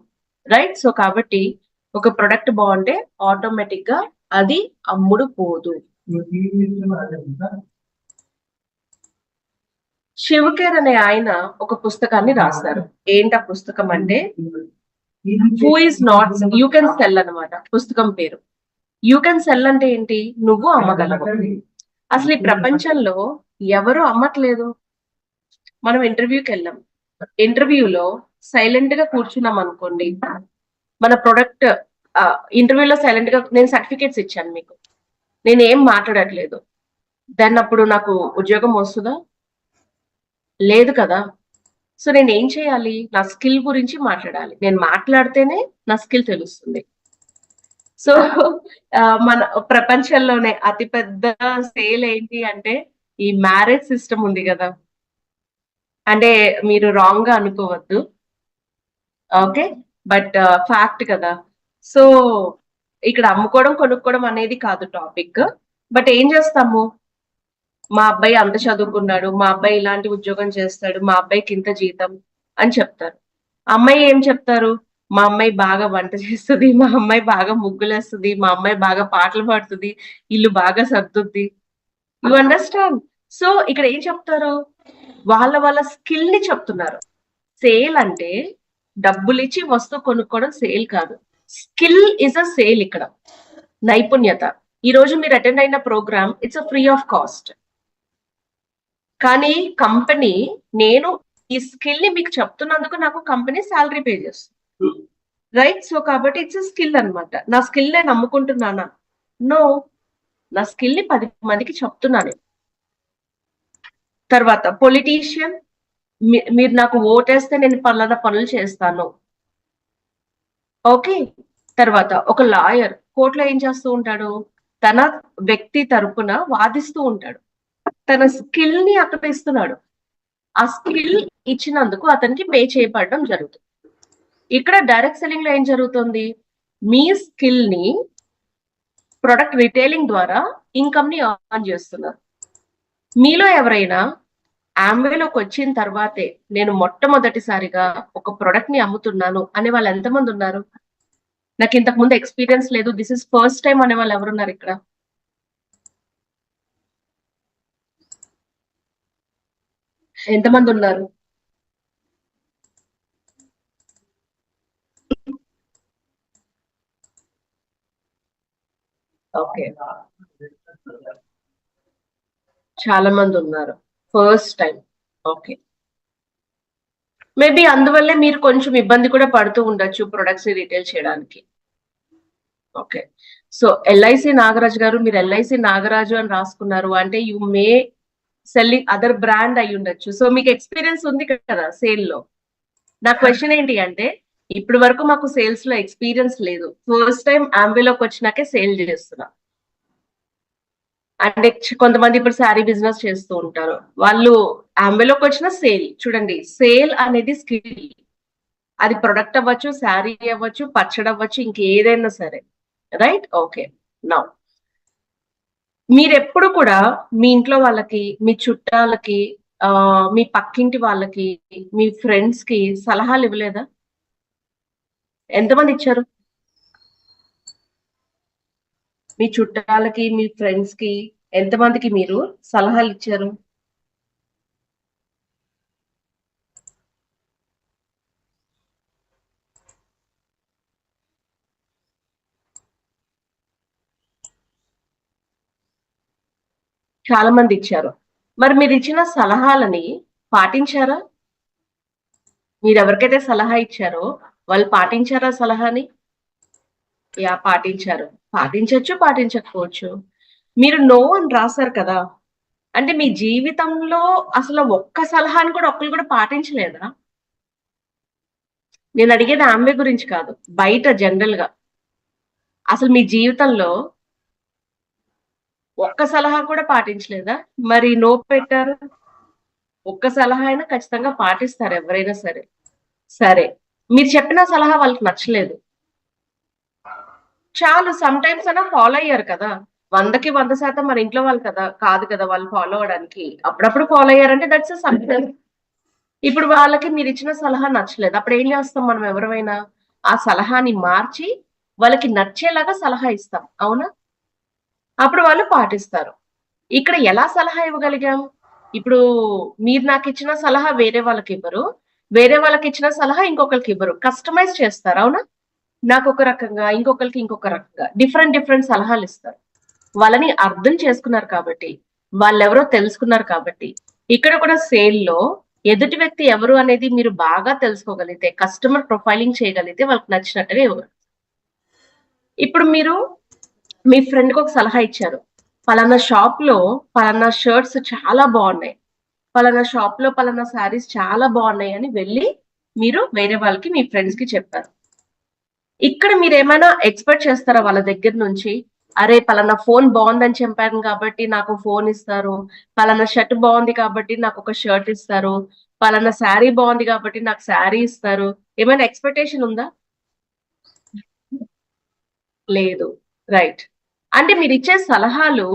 రైట్? సో కాబట్టి ఒక ప్రొడక్ట్ బాగుంటే ఆటోమేటిక్ గా అది అమ్ముడు పోదు. శివకేర్ అనే ఆయన ఒక పుస్తకాన్ని రాస్తారు. ఏంటి ఆ పుస్తకం అంటే who is not you can sell అనమాట పుస్తకం పేరు. యూ కెన్ సెల్ అంటే ఏంటి? నువ్వు అమ్మగలవు. అసలు ఈ ప్రపంచంలో ఎవరు అమ్మట్లేదు. మనం ఇంటర్వ్యూకి వెళ్ళాం, ఇంటర్వ్యూలో సైలెంట్ గా కూర్చున్నాం అనుకోండి, మన ప్రొడక్ట్ ఇంటర్వ్యూలో సైలెంట్ గా నేను సర్టిఫికేట్స్ ఇచ్చాను మీకు, నేను ఏం మాట్లాడట్లేదు, దాన్ని అప్పుడు నాకు ఉద్యోగం వస్తుందా? లేదు కదా. సో నేను ఏం చేయాలి? నా స్కిల్ గురించి మాట్లాడాలి. నేను మాట్లాడితేనే నా స్కిల్ తెలుస్తుంది. సో మన ప్రపంచంలోనే అతిపెద్ద సేల్ ఏంటి అంటే ఈ మ్యారేజ్ సిస్టమ్ ఉంది కదా, అంటే మీరు రాంగ్ గా అనుకోవద్దు, ఓకే, బట్ ఫ్యాక్ట్ కదా. సో ఇక్కడ అమ్ముకోవడం కొనుక్కోవడం అనేది కాదు టాపిక్. బట్ ఏం చేస్తాము, మా అబ్బాయి అంత చదువుకున్నాడు, మా అబ్బాయి ఇలాంటి ఉద్యోగం చేస్తాడు, మా అబ్బాయికి ఇంత జీతం అని చెప్తారు. అమ్మాయి ఏం చెప్తారు? మా అమ్మాయి బాగా వంట చేస్తుంది, మా అమ్మాయి బాగా ముగ్గులేస్తుంది, మా అమ్మాయి బాగా పాటలు పాడుతుంది, ఇల్లు బాగా సర్దుద్ది. You understand? సో ఇక్కడ ఏం చెప్తారు, వాళ్ళ వాళ్ళ స్కిల్ ని చెప్తున్నారు. సేల్ అంటే డబ్బులు ఇచ్చి వస్తువు కొనుక్కోవడం సేల్ కాదు, స్కిల్ ఇస్ అ సేల్. ఇక్కడ నైపుణ్యత. ఈ రోజు మీరు అటెండ్ అయిన programme it's a free of cost, కానీ కంపెనీ నేను ఈ స్కిల్ ని మీకు చెప్తున్నందుకు నాకు కంపెనీ శాలరీ పే చేస్తుంది, రైట్? సో కాబట్టి ఇట్స్ స్కిల్ అనమాట. నా స్కిల్ నేను అమ్ముకుంటున్నానా? నో, నా స్కిల్ ని 10 మందికి చెప్తున్నాను. తర్వాత పొలిటీషియన్, మీరు నాకు ఓటేస్తే నేను పలానా పనులు చేస్తాను, ఓకే. తర్వాత ఒక లాయర్ కోర్టులో ఏం చేస్తూ ఉంటాడు? తన వ్యక్తి తరపున వాదిస్తూ ఉంటాడు, తన స్కిల్ ని అక్కడ ఇస్తున్నాడు. ఆ స్కిల్ ఇచ్చినందుకు అతనికి పే చేయబడడం జరుగుతుంది. ఇక్కడ డైరెక్ట్ సెల్లింగ్ లో ఏం జరుగుతుంది? మీ స్కిల్ ని ప్రొడక్ట్ రిటైలింగ్ ద్వారా ఇన్కమ్ ని ఎర్న్ చేస్తున్నారు. మీలో ఎవరైనా ఆంబేలోకి వచ్చిన తర్వాతే నేను మొట్టమొదటిసారిగా ఒక ప్రొడక్ట్ ని అమ్ముతున్నాను అనే వాళ్ళు ఎంతమంది ఉన్నారు? నాకు ఇంతకు ముందు ఎక్స్పీరియన్స్ లేదు, దిస్ ఇస్ ఫస్ట్ టైం అనే వాళ్ళు ఎవరున్నారు ఇక్కడ? ఎంతమంది ఉన్నారు? ఓకే, చాలా మంది ఉన్నారు ఫస్ట్ టైం. ఓకే, మేబీ అందువల్లే మీరు కొంచెం ఇబ్బంది కూడా పడుతూ ఉండొచ్చు ప్రొడక్ట్స్ ని రిటైల్ చేయడానికి. ఓకే, సో ఎల్ఐసి నాగరాజు గారు, మీరు ఎల్ఐసి నాగరాజు అని రాసుకున్నారు అంటే you may selling other brand అయి ఉండొచ్చు. సో మీకు ఎక్స్పీరియన్స్ ఉంది కదా సేల్ లో. నా క్వశ్చన్ ఏంటి అంటే, ఇప్పటి వరకు మాకు సేల్స్ లో ఎక్స్పీరియన్స్ లేదు, ఫస్ట్ టైం ఆంబేలోకి వచ్చినాకే సేల్ చేస్తున్నా. అంటే కొంతమంది ఇప్పుడు శారీ బిజినెస్ చేస్తూ ఉంటారు, వాళ్ళు ఆంబేలోకి వచ్చిన సేల్ చూడండి. సేల్ అనేది స్కిల్, అది ప్రొడక్ట్ అవ్వచ్చు, శారీ అవ్వచ్చు, పచ్చడి అవ్వచ్చు, ఇంకేదైనా సరే, రైట్? ఓకే, నౌ మీరెప్పుడు కూడా మీ ఇంట్లో వాళ్ళకి, మీ చుట్టాలకి మీ పక్కింటి వాళ్ళకి, మీ ఫ్రెండ్స్ కి సలహాలు ఇవ్వలేదా? ఎంతమంది ఇచ్చారు? మీ చుట్టాలకి, మీ ఫ్రెండ్స్ కి ఎంతమందికి మీరు సలహాలు ఇచ్చారు? చాలా మంది ఇచ్చారు. మరి మీరు ఇచ్చిన సలహాలని పాటించారా? మీరు ఎవరికైతే సలహా ఇచ్చారో వాళ్ళు పాటించారా సలహాని? పాటించారు. పాటించొచ్చు, పాటించకపోవచ్చు. మీరు నో అని రాసారు కదా! అంటే మీ జీవితంలో అసలు ఒక్క సలహాని కూడా ఒక్కళ్ళు కూడా పాటించలేదా? నేను అడిగేది ఆమె గురించి కాదు. బయట జనరల్‌గా. అసలు మీ జీవితంలో ఒక్క సలహా కూడా పాటించలేదా? మరి నో పెట్టారు. ఒక్క సలహా అయినా ఖచ్చితంగా పాటిస్తారు ఎవరైనా సరే. సరే. మీరు చెప్పిన సలహా వాళ్ళకి నచ్చలేదు. చాలు సమ్ టైమ్స్ అన్నా ఫాలో అయ్యారు కదా! 100కి 100% మన ఇంట్లో వాళ్ళు కదా! కాదు కదా! వాళ్ళు ఫాలో అవ్వడానికి. అప్పుడప్పుడు ఫాలో అయ్యారంటే దట్స్ ఎ సక్సెస్. ఇప్పుడు వాళ్ళకి మీరిచ్చిన సలహా నచ్చలేదు. అప్పుడేం చేస్తాం మనం ఎవరమైనా? ఆ సలహాని మార్చి వాళ్ళకి నచ్చేలాగా సలహా ఇస్తాం. అవునా? అప్పుడు వాళ్ళు పాటిస్తారు. ఇక్కడ ఎలా సలహా ఇవ్వగలిగాం? ఇప్పుడు మీరు నాకిచ్చిన సలహా వేరే వాళ్ళకివ్వరు. వేరే వాళ్ళకిచ్చిన సలహా ఇంకొకళ్ళకివ్వరు. కస్టమైజ్ చేస్తారు. అవునా? నాకొక రకంగా, ఇంకొకళ్ళకి ఇంకొక రకంగా డిఫరెంట్ డిఫరెంట్ సలహాలిస్తారు. వాళ్ళని అర్థం చేసుకున్నారు కాబట్టి, వాళ్ళెవరో తెలుసుకున్నారు కాబట్టి, ఇక్కడ కూడా సేల్‌లో ఎదుటి వ్యక్తి ఎవరు అనేది మీరు బాగా తెలుసుకోగలిగితే, కస్టమర్ ప్రొఫైలింగ్ చేయగలిగితే వాళ్ళకి నచ్చినట్టుగా ఇవ్వగలరు. ఇప్పుడు మీరు మీ ఫ్రెండ్‌కొక సలహా ఇచ్చారు. పలానా షాప్‌లో పలానా షర్ట్స్ చాలా బావున్నాయి. పలానా షాప్‌లో పలానా శారీస్ చాలా బావున్నాయి అని వెళ్లి మీరు వేరే వాళ్ళకి మీ ఫ్రెండ్స్‌కి చెప్పారు. ఇక్కడ మీరేమైనా ఎక్స్‌పెక్ట్ చేస్తారా వాళ్ళ దగ్గర నుంచి? అరే! పలానా ఫోన్ బావుందని చెప్పాను కాబట్టి నాకు ఫోన్ ఇస్తారు. పలానా షర్ట్ బావుంది కాబట్టి నాకొక షర్ట్ ఇస్తారు. పలానా శారీ బావుంది కాబట్టి నాకు శారీ ఇస్తారు. ఏమైనా ఎక్స్‌పెక్టేషన్ ఉందా? లేదు. రైట్. అంటే మీరిచ్చే సలహాలు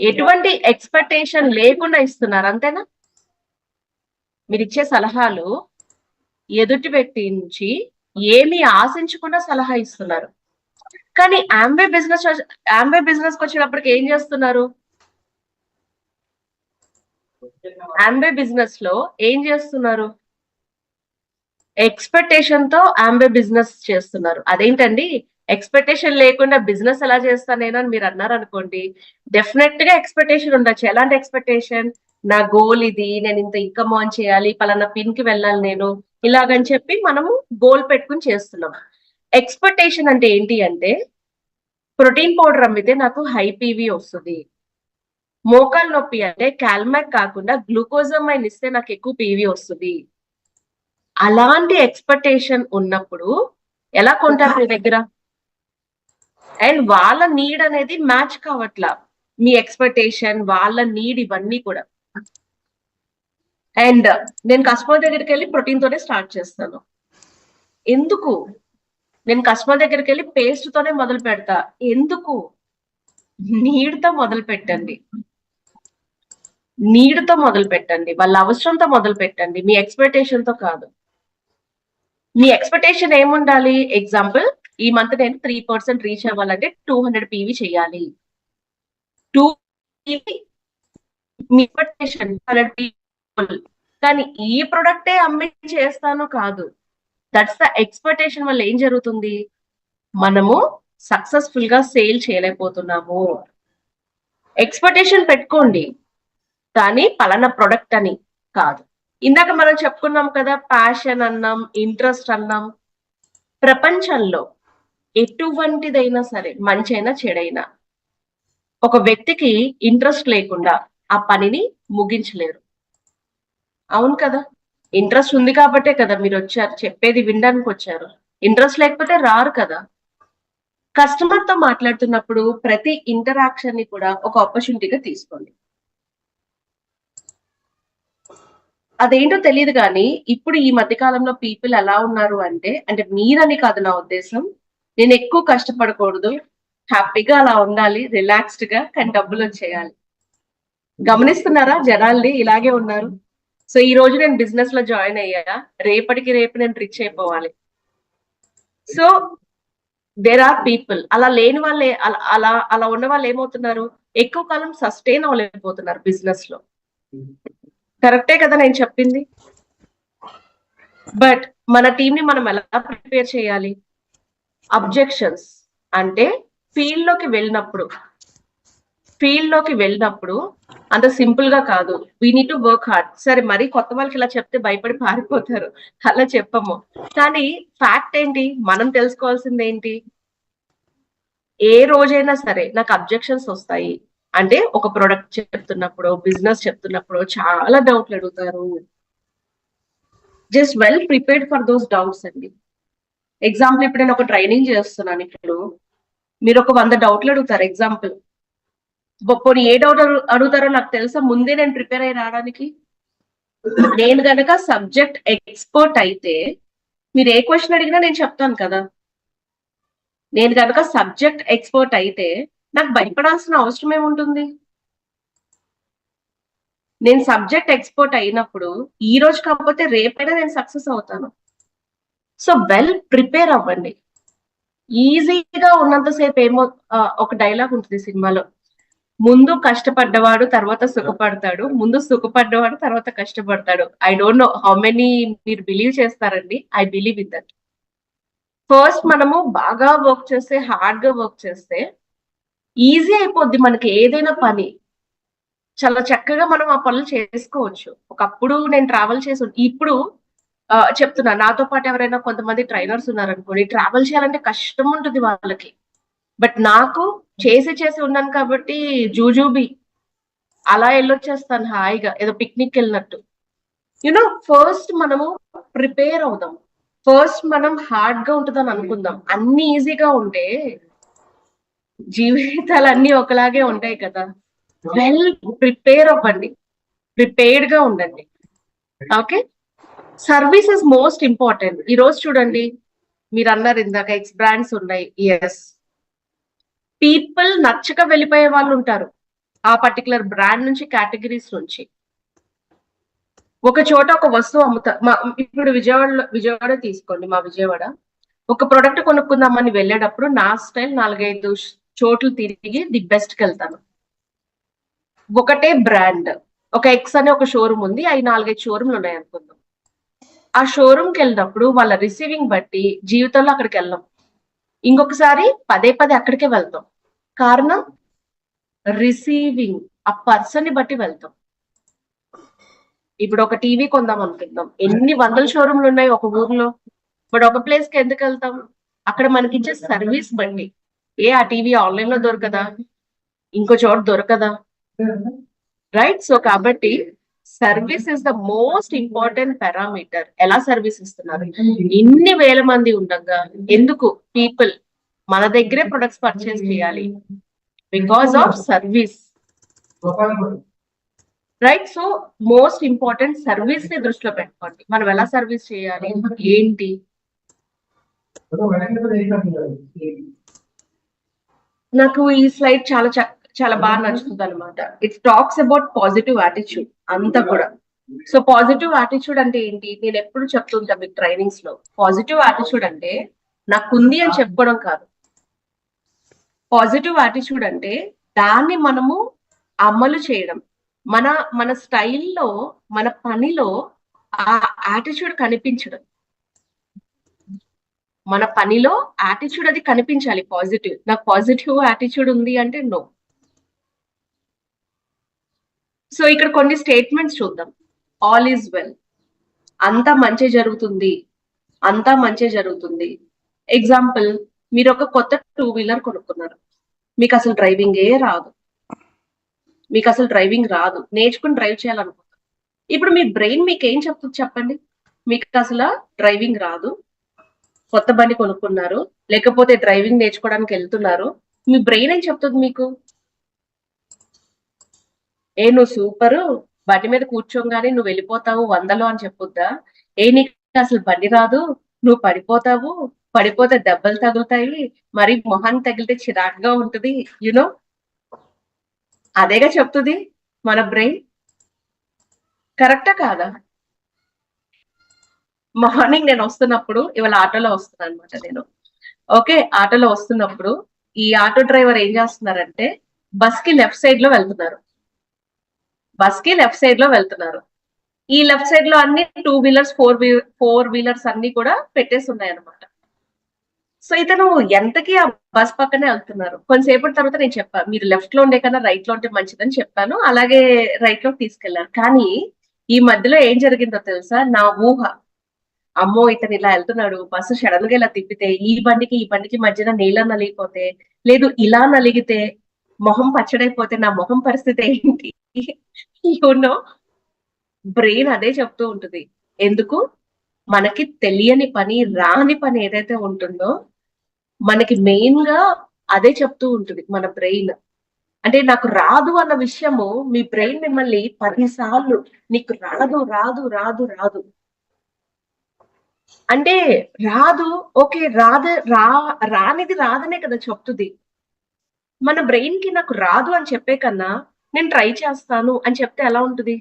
ఎటువంటి ఎక్స్‌పెక్టేషన్ లేకుండా ఇస్తున్నారు. అంతేనా? మీరిచ్చే సలహాలు ఎదుటి వ్యక్తి నుంచి ఏమి ఆశించకుండా సలహా ఇస్తున్నారు. కానీ యామ్వే బిజినెస్‌కొచ్చేటప్పటికి ఏం చేస్తున్నారు? యామ్వే బిజినెస్‌లో ఏం చేస్తున్నారు? ఎక్స్‌పెక్టేషన్‌తో యామ్వే బిజినెస్ చేస్తున్నారు. అదేంటండి? ఎక్స్‌పెక్టేషన్ లేకుండా బిజినెస్ ఎలా చేస్తా నేను అని మీరన్నారనుకోండి, డెఫినెట్‌గా ఎక్స్‌పెక్టేషన్ ఉండొచ్చు. ఎలాంటి ఎక్స్‌పెక్టేషన్? నా గోల్ ఇది. నేనింత ఇన్‌కమ్ ఎర్న్ చేయాలి. పలానా పిన్‌కి వెళ్ళాలి నేను. ఇలాగని చెప్పి మనము గోల్ పెట్టుకొని చేస్తున్నాం. ఎక్స్‌పెక్టేషన్ అంటే ఏంటి అంటే, ప్రోటీన్ పౌడర్ అమ్మితే నాకు హై పీవీ వస్తది. మోకాలు నొప్పి అంటే కాల్మాక్ కాకుండా గ్లూకోజమైన్ ఇస్తే నాకెక్కువ పీవీ వస్తది. అలాంటి ఎక్స్‌పెక్టేషన్ ఉన్నప్పుడు ఎలా కొంటారు మీ దగ్గర? అండ్ వాళ్ళ నీడ్ అనేది మ్యాచ్ కావట్లా. మీ ఎక్స్‌పెక్టేషన్, వాళ్ళ నీడ్ ఇవన్నీ కూడా. అండ్ నేను కస్టమర్ దగ్గరికెళ్ళి ప్రోటీన్ తోనే స్టార్ట్ చేస్తాను. ఎందుకు? నేను కస్టమర్ దగ్గరికెళ్ళి పేస్ట్ తోనే మొదలుపెడతా. ఎందుకు? నీడ్‌తో మొదలుపెట్టండి. నీడ్‌తో మొదలుపెట్టండి. వాళ్ళ అవసరంతో మొదలుపెట్టండి. మీ ఎక్స్‌పెక్టేషన్‌తో కాదు. మీ ఎక్స్‌పెక్టేషన్ ఏముండాలి? ఎగ్జాంపుల్ ఈ మంత్ నేను 3% రీచ్ అవ్వాలంటే 200 పీవీ చేయాలి. 2 పీవీ మీ ఎక్స్‌పెక్టేషన్ 100 పీపుల్. కానీ ఈ ప్రొడక్టే అమ్మి చేస్తాను కాదు. దట్స్ ద ఎక్స్‌పెక్టేషన్ వల్ల ఏం జరుగుతుంది? మనము సక్సెస్‌ఫుల్‌గా సేల్ చేయలేకపోతున్నాము. ఎక్స్‌పెక్టేషన్ పెట్టుకోండి. కానీ పలానా ప్రొడక్ట్ అని కాదు. ఇందాక మనం చెప్పుకున్నాం కదా! ప్యాషన్ అన్నాం, ఇంట్రెస్ట్ అన్నాం. ప్రపంచంలో ఎటువంటిదైనా సరే మంచైనా, చెడైనా ఒక వ్యక్తికి ఇంట్రెస్ట్ లేకుండా ఆ పనిని ముగించలేరు. అవును కదా! ఇంట్రెస్ట్ ఉంది కాబట్టే కదా మీరొచ్చారు. చెప్పేది వినడానికొచ్చారు. ఇంట్రెస్ట్ లేకపోతే రారు కదా! కస్టమర్‌తో మాట్లాడుతున్నప్పుడు ప్రతి ఇంటరాక్షన్‌ని కూడా ఒక ఆపర్చునిటీగా తీసుకోండి. అదేంటో తెలీదు గానీ, ఇప్పుడు ఈ మధ్య కాలంలో పీపుల్ ఎలా ఉన్నారు అంటే మీరని కాదు నా ఉద్దేశం. నేనెక్కువ కష్టపడకూడదు. హ్యాపీగా అలా ఉండాలి. రిలాక్స్‌డ్‌గా కానీ డబ్బులొచ్చేయాలి. గమనిస్తున్నారా జనాల్ని ఇలాగే ఉన్నారు. సో ఈ రోజు నేను బిజినెస్ లో జాయిన్ అయ్యా, రేపటికి రేపు నేను రిచ్ అయిపోవాలి. సో దేర్ ఆర్ పీపుల్, అలా లేని వాళ్ళే, అలా ఉన్న వాళ్ళు ఏమవుతున్నారు, ఎక్కువ కాలం సస్టైన్ అవ్వలేకపోతున్నారు బిజినెస్ లో. కరెక్టే కదా నేను చెప్పింది? బట్ మన టీం ని మనం ఎలా ప్రిపేర్ చేయాలి? అబ్జెక్షన్స్ అంటే ఫీల్డ్ లోకి వెళ్ళినప్పుడు అంత సింపుల్ గా కాదు. We need to work hard. సరే, మరి కొత్త వాళ్ళకి ఇలా చెప్తే భయపడి పారిపోతారు, అలా చెప్పము. కానీ ఫ్యాక్ట్ ఏంటి, మనం తెలుసుకోవాల్సింది ఏంటి, ఏ రోజైనా సరే నాకు అబ్జెక్షన్స్ వస్తాయి అంటే, ఒక ప్రొడక్ట్ చెప్తున్నప్పుడు, బిజినెస్ చెప్తున్నప్పుడు చాలా డౌట్లు అడుగుతారు. Just well prepared for those doubts అండి. ఎగ్జాంపుల్, ఇప్పుడు నేను ఒక ట్రైనింగ్ చేస్తున్నాను, ఇప్పుడు మీరు ఒక 100 డౌట్లు అడుగుతారు. ఎగ్జాంపుల్, పోనీ ఏ డౌట్ అడుగుతారో నాకు తెలుసా ముందే నేను ప్రిపేర్ అయ్యి రావడానికి. నేను గనక సబ్జెక్ట్ ఎక్స్పర్ట్ అయితే మీరు ఏ క్వశ్చన్ అడిగినా నేను చెప్తాను కదా. నేను గనక సబ్జెక్ట్ ఎక్స్పర్ట్ అయితే నాకు భయపడాల్సిన అవసరం ఏముంటుంది? నేను సబ్జెక్ట్ ఎక్స్పర్ట్ అయినప్పుడు ఈ రోజు కాకపోతే రేపైనా నేను సక్సెస్ అవుతాను. సో వెల్ ప్రిపేర్ అవ్వండి. ఈజీగా ఉన్నంతసేపు ఏమో, ఒక డైలాగ్ ఉంటుంది సినిమాలో, ముందు కష్టపడ్డవాడు తర్వాత సుఖపడతాడు, ముందు సుఖపడ్డవాడు తర్వాత కష్టపడతాడు. I don't know how many మీరు బిలీవ్ చేస్తారండి. I believe in that. First మనము బాగా వర్క్ చేస్తే, హార్డ్ గా వర్క్ చేస్తే ఈజీ అయిపోద్ది మనకి ఏదైనా పని. చాలా చక్కగా మనం ఆ పనులు చేసుకోవచ్చు. ఒకప్పుడు నేను ట్రావెల్ చేసి, ఇప్పుడు చెప్తున్నా, నాతో పాటు ఎవరైనా కొంతమంది ట్రైనర్స్ ఉన్నారనుకోండి, ట్రావెల్ చేయాలంటే కష్టం ఉంటుంది వాళ్ళకి. బట్ నాకు చేసి ఉన్నాను కాబట్టి జూజూబీ అలా వెళ్ళొచ్చేస్తాను హాయిగా, ఏదో పిక్నిక్ వెళ్ళినట్టు. యునో, ఫస్ట్ మనము ప్రిపేర్ అవుదాం. ఫస్ట్ మనం హార్డ్ గా ఉంటుందని అనుకుందాం. అన్ని ఈజీగా ఉంటే జీవితాలు అన్ని ఒకలాగే ఉంటాయి కదా. వెల్ ప్రిపేర్ అవ్వండి, ప్రిపేర్డ్ గా ఉండండి. Okay, service is most important. ఈ రోజు చూడండి, మీరు అన్నారు ఇందాక ఎక్స్ బ్రాండ్స్ ఉన్నాయి. ఎస్, పీపుల్ నచ్చక వెళ్ళిపోయే వాళ్ళు ఉంటారు ఆ పర్టికులర్ బ్రాండ్ నుంచి, కేటగిరీస్ నుంచి. ఒక చోట ఒక వస్తువు అమ్ముతారు. ఇప్పుడు విజయవాడ తీసుకోండి, మా విజయవాడ. ఒక ప్రొడక్ట్ కొనుక్కుందామని వెళ్ళేటప్పుడు నా స్టైల్ 4-5 చోట్లు తిరిగి ది బెస్ట్ కి వెళ్తాను. ఒకటే బ్రాండ్, ఒక ఎక్స్ అనే ఒక షోరూమ్ ఉంది, అవి 4-5 షోరూమ్లు ఉన్నాయి అనుకుందాం. ఆ షోరూమ్ కి వెళ్ళినప్పుడు వాళ్ళ రిసీవింగ్ బట్టి జీవితంలో అక్కడికి వెళ్ళాం, ఇంకొకసారి పదే అక్కడికే వెళ్తాం. కారణం రిసీవింగ్, ఆ పర్సన్ ని బట్టి వెళ్తాం. ఇప్పుడు ఒక టీవీ కొందాం అనుకుందాం, ఎన్ని 100 షోరూమ్లు ఉన్నాయి ఒక ఊర్లో, బట్ ఒక ప్లేస్ కి ఎందుకు వెళ్తాం? అక్కడ మనకి ఇచ్చే సర్వీస్ బట్టి. ఆ టీవీ ఆన్లైన్ లో దొరకదా, ఇంకో చోట దొరకదా, రైట్? సో కాబట్టి service is the most important parameter. ఎలా సర్వీస్ ఇస్తున్నారు? ఇన్ని వేల మంది ఉండగా ఎందుకు పీపుల్ మన దగ్గరే ప్రొడక్ట్స్ పర్చేస్ చేయాలి? Because of service, right? So most important service ని దృష్టిలో పెట్టుకోండి. మనం ఎలా సర్వీస్ చేయాలి, ఏంటి? నాకు ఈ స్లైడ్ చాలా బాగా నచ్చుతుంది అనమాట. It talks about positive attitude అంతా కూడా. సో పాజిటివ్ యాటిట్యూడ్ అంటే ఏంటి? నేను ఎప్పుడు చెప్తుంటా మీకు ట్రైనింగ్స్ లో, పాజిటివ్ యాటిట్యూడ్ అంటే నాకుంది అని చెప్పుకోవడం కాదు. పాజిటివ్ యాటిట్యూడ్ అంటే దాన్ని మనము అమలు చేయడం, మన స్టైల్లో, మన పనిలో ఆ యాటిట్యూడ్ కనిపించడం. మన పనిలో యాటిట్యూడ్ అది కనిపించాలి, పాజిటివ్. నాకు పాజిటివ్ యాటిట్యూడ్ ఉంది అంటే నో. సో ఇక్కడ కొన్ని స్టేట్మెంట్స్ చూద్దాం. ఆల్ ఈజ్ వెల్, అంతా మంచి జరుగుతుంది, అంతా మంచి జరుగుతుంది. ఎగ్జాంపుల్, మీరు ఒక కొత్త 2 వీలర్ కొనుక్కున్నారు, మీకు అసలు డ్రైవింగ్ రాదు, నేర్చుకుని డ్రైవ్ చేయాలనుకుంటారు. ఇప్పుడు మీ బ్రెయిన్ మీకు ఏం చెప్తుంది చెప్పండి? మీకు అసలు డ్రైవింగ్ రాదు, కొత్త బండి కొనుక్కున్నారు, లేకపోతే డ్రైవింగ్ నేర్చుకోవడానికి వెళ్తున్నారు, మీ బ్రెయిన్ ఏం చెప్తుంది మీకు? నువ్వు సూపరు, బండి మీద కూర్చోగానే నువ్వు వెళ్ళిపోతావు 100లో అని చెప్పుద్దా? నీకు అసలు బండి రాదు, నువ్వు పడిపోతే దెబ్బలు తగులుతాయి, మరి మొహాన్ని తగిలితే చిరాకుగా ఉంటుంది, యునో, అదేగా చెప్తుంది మన బ్రెయిన్. కరెక్టా కాదా? మార్నింగ్ నేను వస్తున్నప్పుడు, ఇవాళ ఆటోలో వస్తున్నాను అనమాట నేను. ఓకే, ఆటోలో వస్తున్నప్పుడు ఈ ఆటో డ్రైవర్ ఏం చేస్తున్నారంటే బస్ కి లెఫ్ట్ సైడ్ లో వెళ్తున్నారు. బస్ కి లెఫ్ట్ సైడ్ లో వెళ్తున్నారు. ఈ లెఫ్ట్ సైడ్ లో అన్ని 2 వీలర్స్, 4 వీలర్స్ అన్ని కూడా పెట్టేసి ఉన్నాయి అనమాట. సో ఇతను ఎంతకి ఆ బస్ పక్కనే వెళ్తున్నారు. కొంతసేపటి తర్వాత నేను చెప్పాను, మీరు లెఫ్ట్ లో ఉండే కన్నా రైట్ లో ఉంటే మంచిదని చెప్పాను. అలాగే రైట్ లో తీసుకెళ్లారు. కానీ ఈ మధ్యలో ఏం జరిగిందో తెలుసా? నా ఊహ, అమ్మో ఇతను ఇలా వెళ్తున్నాడు, బస్సు సడన్ గా ఇలా తిప్పితే ఈ బండికి మధ్యన నీళ్ళ నలిగిపోతే, లేదు ఇలా నలిగితే మొహం పచ్చడైపోతే నా మొహం పరిస్థితి ఏంటి? యూనో, బ్రెయిన్ అదే చెప్తూ ఉంటుంది. ఎందుకు? మనకి తెలియని పని, రాని పని ఏదైతే ఉంటుందో మనకి మెయిన్ గా అదే చెప్తూ ఉంటుంది మన బ్రెయిన్. అంటే నాకు రాదు అన్న విషయము మీ బ్రెయిన్ మిమ్మల్ని 10 సార్లు నీకు రాదు రాదు రాదు రాదు అంటే రాదు. ఓకే, రానిది రాదనే కదా చెప్తుంది. మన బ్రెయిన్ కి నాకు రాదు అని చెప్పే కన్నా నేను ట్రై చేస్తాను అని చెప్తే ఎలా ఉంటుంది?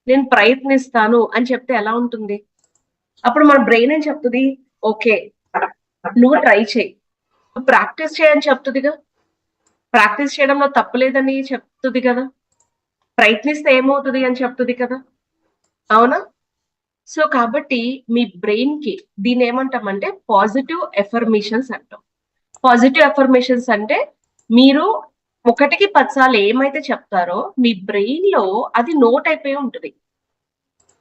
నేను ప్రయత్నిస్తాను అని చెప్తే ఎలా ఉంటుంది? అప్పుడు మన బ్రెయిన్ ఏం చెప్తుంది? ఓకే, నువ్వు ట్రై చేయి, నువ్వు ప్రాక్టీస్ చేయని చెప్తుందిగా. ప్రాక్టీస్ చేయడంలో తప్పులేదని చెప్తుంది కదా. ప్రయత్నిస్తే ఏమవుతుంది అని చెప్తుంది కదా. అవునా? సో కాబట్టి మీ బ్రెయిన్ కి దీన్ని ఏమంటామంటే పాజిటివ్ ఎఫర్మేషన్స్ అంటాం. పాజిటివ్ ఎఫర్మేషన్స్ అంటే మీరు 1కి 10 సార్లు ఏమైతే చెప్తారో మీ బ్రెయిన్ లో అది నోట్ అయిపోయి ఉంటుంది.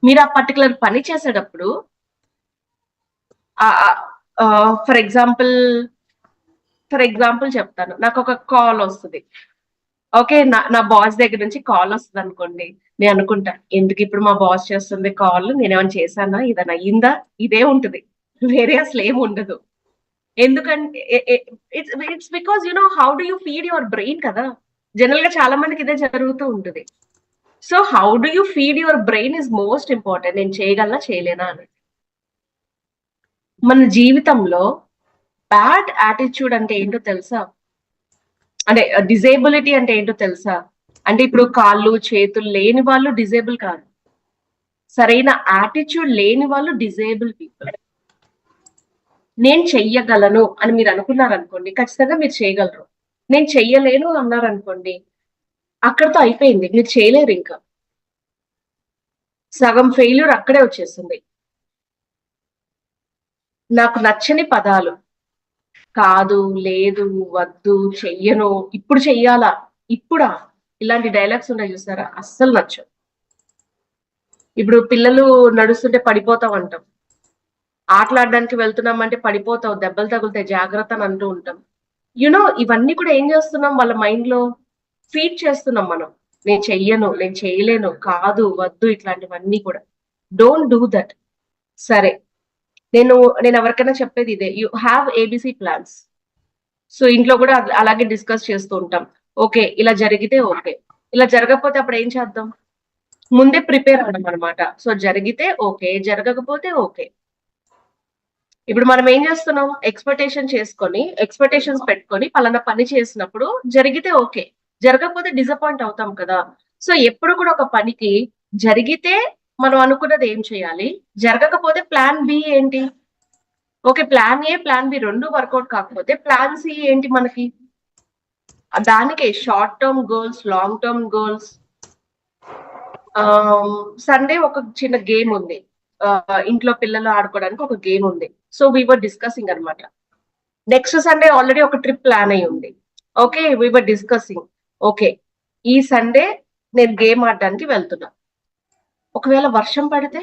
మీరు ఆ పర్టికులర్ పని చేసేటప్పుడు ఫర్ ఎగ్జాంపుల్ చెప్తాను. నాకు ఒక కాల్ వస్తుంది. ఓకే, నా బాస్ దగ్గర నుంచి కాల్ వస్తుంది అనుకోండి. నేను అనుకుంటా, ఎందుకు ఇప్పుడు మా బాస్ చేస్తుంది కాల్, నేనేమైనా చేశానా, ఇదని అయ్యిందా, ఇదే ఉంటుంది. వేరే అసలు ఏమి ఉండదు. ఎందుకంటే it's because how do you feed your brain కదా. జనరల్ గా చాలా మందికి ఇదే జరుగుతూ ఉంటుంది. So how do you feed your brain is most important. నేను చేయగలనా చేయలేనా అని. మన జీవితంలో బ్యాడ్ యాటిట్యూడ్ అంటే ఏంటో తెలుసా? అంటే డిజేబిలిటీ అంటే ఏంటో తెలుసా? అంటే ఇప్పుడు కాళ్ళు చేతులు లేని వాళ్ళు డిజేబుల్ కాదు. సరైన యాటిట్యూడ్ లేని వాళ్ళు డిజేబుల్ పీపుల్. నేను చెయ్యగలను అని మీరు అనుకున్నారనుకోండి, ఖచ్చితంగా మీరు చేయగలరు. నేను చెయ్యలేను అన్నారనుకోండి, అక్కడితో అయిపోయింది, మీరు చేయలేరు. ఇంకా సగం ఫెయిల్యూర్ అక్కడే వచ్చేస్తుంది. నాకు నచ్చని పదాలు కాదు, లేదు, వద్దు, చెయ్యను, ఇప్పుడు చెయ్యాలా, ఇప్పుడా, ఇలాంటి డైలాగ్స్ ఉన్నాయి చూసారా, అస్సలు నచ్చవు. ఇప్పుడు పిల్లలు నడుస్తుంటే పడిపోతాం అంటాం. ఆటలాడడానికి వెళ్తున్నామంటే పడిపోతావు, దెబ్బలు తగులుతాయి, జాగ్రత్త అని అంటూ ఉంటాం. ఇవన్నీ కూడా ఏం చేస్తున్నాం? వాళ్ళ మైండ్ లో ఫీడ్ చేస్తున్నాం మనం. నేను చెయ్యను, నేను చేయలేను, కాదు, వద్దు, ఇట్లాంటివన్నీ కూడా. Don't do that. సరే, నేను ఎవరికైనా చెప్పేది ఇదే, you have ABC plans. So ఇంట్లో కూడా అలాగే డిస్కస్ చేస్తూ ఉంటాం. ఓకే, ఇలా జరిగితే ఓకే, ఇలా జరగకపోతే అప్పుడు ఏం చేద్దాం? ముందే ప్రిపేర్ అవ్వడం అనమాట. సో జరిగితే ఓకే, జరగకపోతే ఓకే. ఇప్పుడు మనం ఏం చేస్తున్నాం? ఎక్స్పెక్టేషన్స్ పెట్టుకొని పలానా పని చేసినప్పుడు జరిగితే ఓకే, జరగకపోతే డిసప్పాయింట్ అవుతాం కదా. సో ఎప్పుడు కూడా ఒక పనికి జరిగితే మనం అనుకున్నది ఏం చేయాలి, జరగకపోతే ప్లాన్ బి ఏంటి? Okay, plan A plan B రెండు వర్కౌట్ కాకపోతే ప్లాన్ సి ఏంటి మనకి? దానికే short term goals, long term goals. Sunday ఒక చిన్న గేమ్ ఉంది, ఇంట్లో పిల్లలు ఆడుకోవడానికి ఒక గేమ్ ఉంది. సో వీవర్ డిస్కసింగ్ అనమాట. నెక్స్ట్ సండే ఆల్రెడీ ఒక ట్రిప్ ప్లాన్ అయి ఉంది. Okay, we are discussing. ఓకే, ఈ సండే నేను గేమ్ ఆడడానికి వెళ్తున్నా. ఒకవేళ వర్షం పడితే,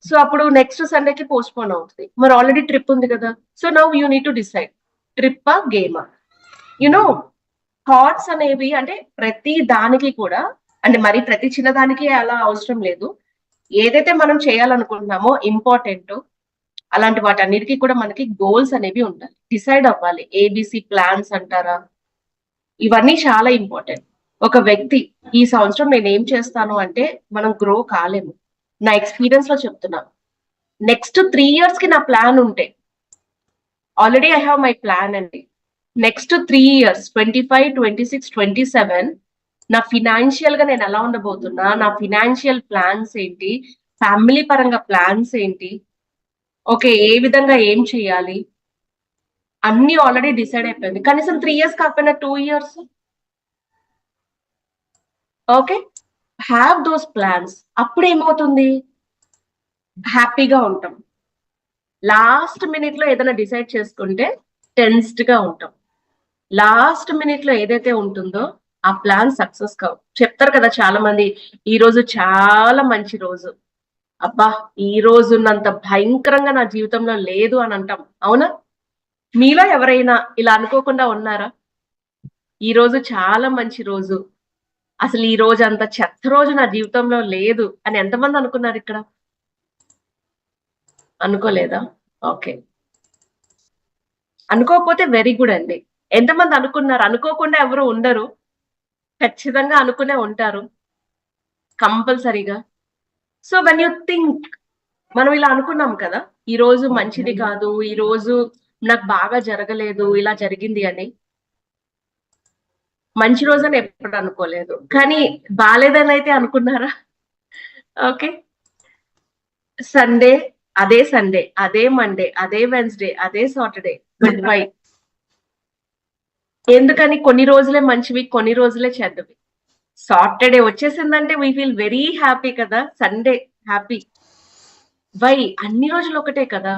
సో అప్పుడు నెక్స్ట్ సండేకి పోస్ట్ పోన్ అవుతుంది. మరి ఆల్రెడీ ట్రిప్ ఉంది కదా. So now you need to decide, ట్రిప్పా గేమా. థాట్స్ అనేవి అంటే ప్రతి దానికి కూడా, అంటే మరి ప్రతి చిన్న దానికి అలా అవసరం లేదు. ఏదైతే మనం చేయాలనుకుంటున్నామో ఇంపార్టెంట్, అలాంటి వాటన్నిటికీ కూడా మనకి గోల్స్ అనేవి ఉండాలి, డిసైడ్ అవ్వాలి. ఏబిసి ప్లాన్స్ అంటారా, ఇవన్నీ చాలా ఇంపార్టెంట్. ఒక వ్యక్తి ఈ సంవత్సరం నేను ఏం చేస్తాను అంటే మనం గ్రో కాలేము. నా ఎక్స్పీరియన్స్ లో చెప్తున్నా. నెక్స్ట్ 3 years కి నా ప్లాన్ ఉంటే, already I have my plan అండి. నెక్స్ట్ 3 years 25, 26, 27 నా ఫినాన్షియల్ గా నేను ఎలా ఉండబోతున్నా, నా ఫినాన్షియల్ ప్లాన్స్ ఏంటి, ఫ్యామిలీ పరంగా ప్లాన్స్ ఏంటి, ఓకే ఏ విధంగా ఏం చేయాలి, అన్ని ఆల్రెడీ డిసైడ్ అయిపోయింది. కనీసం 3 years కాకపోయినా 2 years. Okay, have those plans. అప్పుడు ఏమవుతుంది, హ్యాపీగా ఉంటాం. లాస్ట్ మినిట్ లో ఏదైనా డిసైడ్ చేసుకుంటే టెన్స్డ్ గా ఉంటాం. లాస్ట్ మినిట్ లో ఏదైతే ఉంటుందో ఆ ప్లాన్ సక్సెస్ కావు. చెప్తారు కదా చాలా మంది, ఈ రోజు చాలా మంచి రోజు, అబ్బా ఈ రోజు ఉన్నంత భయంకరంగా నా జీవితంలో లేదు అని అంటాం. అవునా? మీలో ఎవరైనా ఇలా అనుకోకుండా ఉన్నారా? ఈ రోజు చాలా మంచి రోజు, అసలు ఈ రోజు అంత చెత్త రోజు నా జీవితంలో లేదు అని ఎంతమంది అనుకున్నారు ఇక్కడ? అనుకోలేదా? ఓకే, అనుకోకపోతే వెరీ గుడ్ అండి. ఎంతమంది అనుకున్నారు? అనుకోకుండా ఎవరు ఉండరు, ఖచ్చితంగా అనుకునే ఉంటారు కంపల్సరీగా. సో వెన్ యూ థింక్, మనం ఇలా అనుకున్నాం కదా, ఈ రోజు మంచిది కాదు, ఈ రోజు నాకు బాగా జరగలేదు, ఇలా జరిగింది అని. మంచి రోజని ఎప్పుడు అనుకోలేదు, కానీ బాలేదని అయితే అనుకున్నారా? ఓకే, సండే అదే మండే, అదే వెన్స్డే, అదే సాటర్డే. But why? ఎందుకని కొన్ని రోజులే మంచివి, కొన్ని రోజులే చెడ్డవి? సాటర్డే వచ్చేసిందంటే వీ ఫీల్ వెరీ హ్యాపీ కదా, సండే హ్యాపీ. వై? అన్ని రోజులు ఒకటే కదా.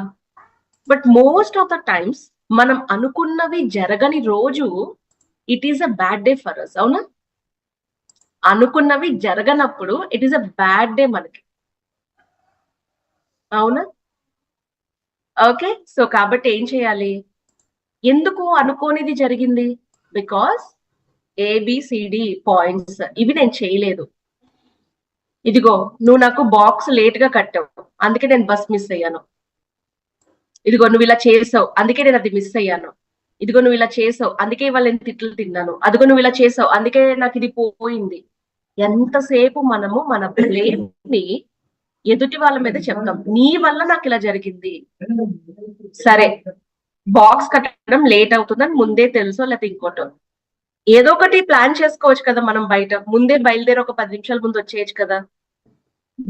But most of the times మనం అనుకున్నవి జరగని రోజు it is a bad day for us. అవునా? అనుకున్నవి జరగనప్పుడు it is a bad day మనకి. అవునా? ఓకే, సో కాబట్టి ఏం చేయాలి? ఎందుకు అనుకోనిది జరిగింది? బికాస్ ఏబిసిడి పాయింట్స్ ఇవి నేను చేయలేదు. ఇదిగో నువ్వు నాకు బాక్స్ లేట్ గా కట్టావు, అందుకే నేను బస్ మిస్ అయ్యాను. ఇదిగో నువ్వు ఇలా చేసావు, అందుకే నేను అది మిస్ అయ్యాను. ఇదిగో నువ్వు ఇలా చేసావు, అందుకే ఇవాళ నేను తిట్లు తిన్నాను. అదిగో నువ్వు ఇలా చేసావు, అందుకే నాకు ఇది పోయింది. ఎంతసేపు మనము మన బ్లేమ్ ని ఎదుటి వాళ్ళ మీద చెప్తాం. నీ వల్ల నాకు ఇలా జరిగింది. సరే, బాక్స్ కట్టడం లేట్ అవుతుందని ముందే తెలుసో లేకపోతే ఇంకోటో, ఏదో ఒకటి ప్లాన్ చేసుకోవచ్చు కదా. మనం బయట ముందే బయలుదేరి ఒక 10 నిమిషాల ముందు వచ్చేయచ్చు కదా.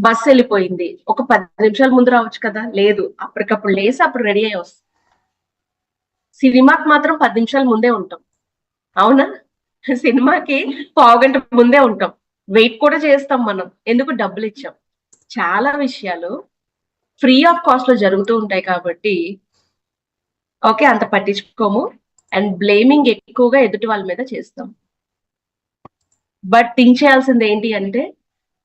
బస్ వెళ్ళిపోయింది, ఒక 10 నిమిషాల ముందు రావచ్చు కదా. లేదు, అప్పటికప్పుడు లేసి అప్పుడు రెడీ అయ్యి వస్తాం. సినిమాకి మాత్రం 10 నిమిషాల ముందే ఉంటాం. అవునా? సినిమాకి పావుగంట ముందే ఉంటాం, వెయిట్ కూడా చేస్తాం మనం. ఎందుకు? డబ్బులు ఇచ్చాం. చాలా విషయాలు ఫ్రీ ఆఫ్ కాస్ట్ లో జరుగుతూ ఉంటాయి కాబట్టి ఓకే అంత పట్టించుకోము, అండ్ బ్లేమింగ్ ఎక్కువగా ఎదుటి వాళ్ళ మీద చేస్తాం. బట్ థింక్ చేయాల్సింది ఏంటి అంటే,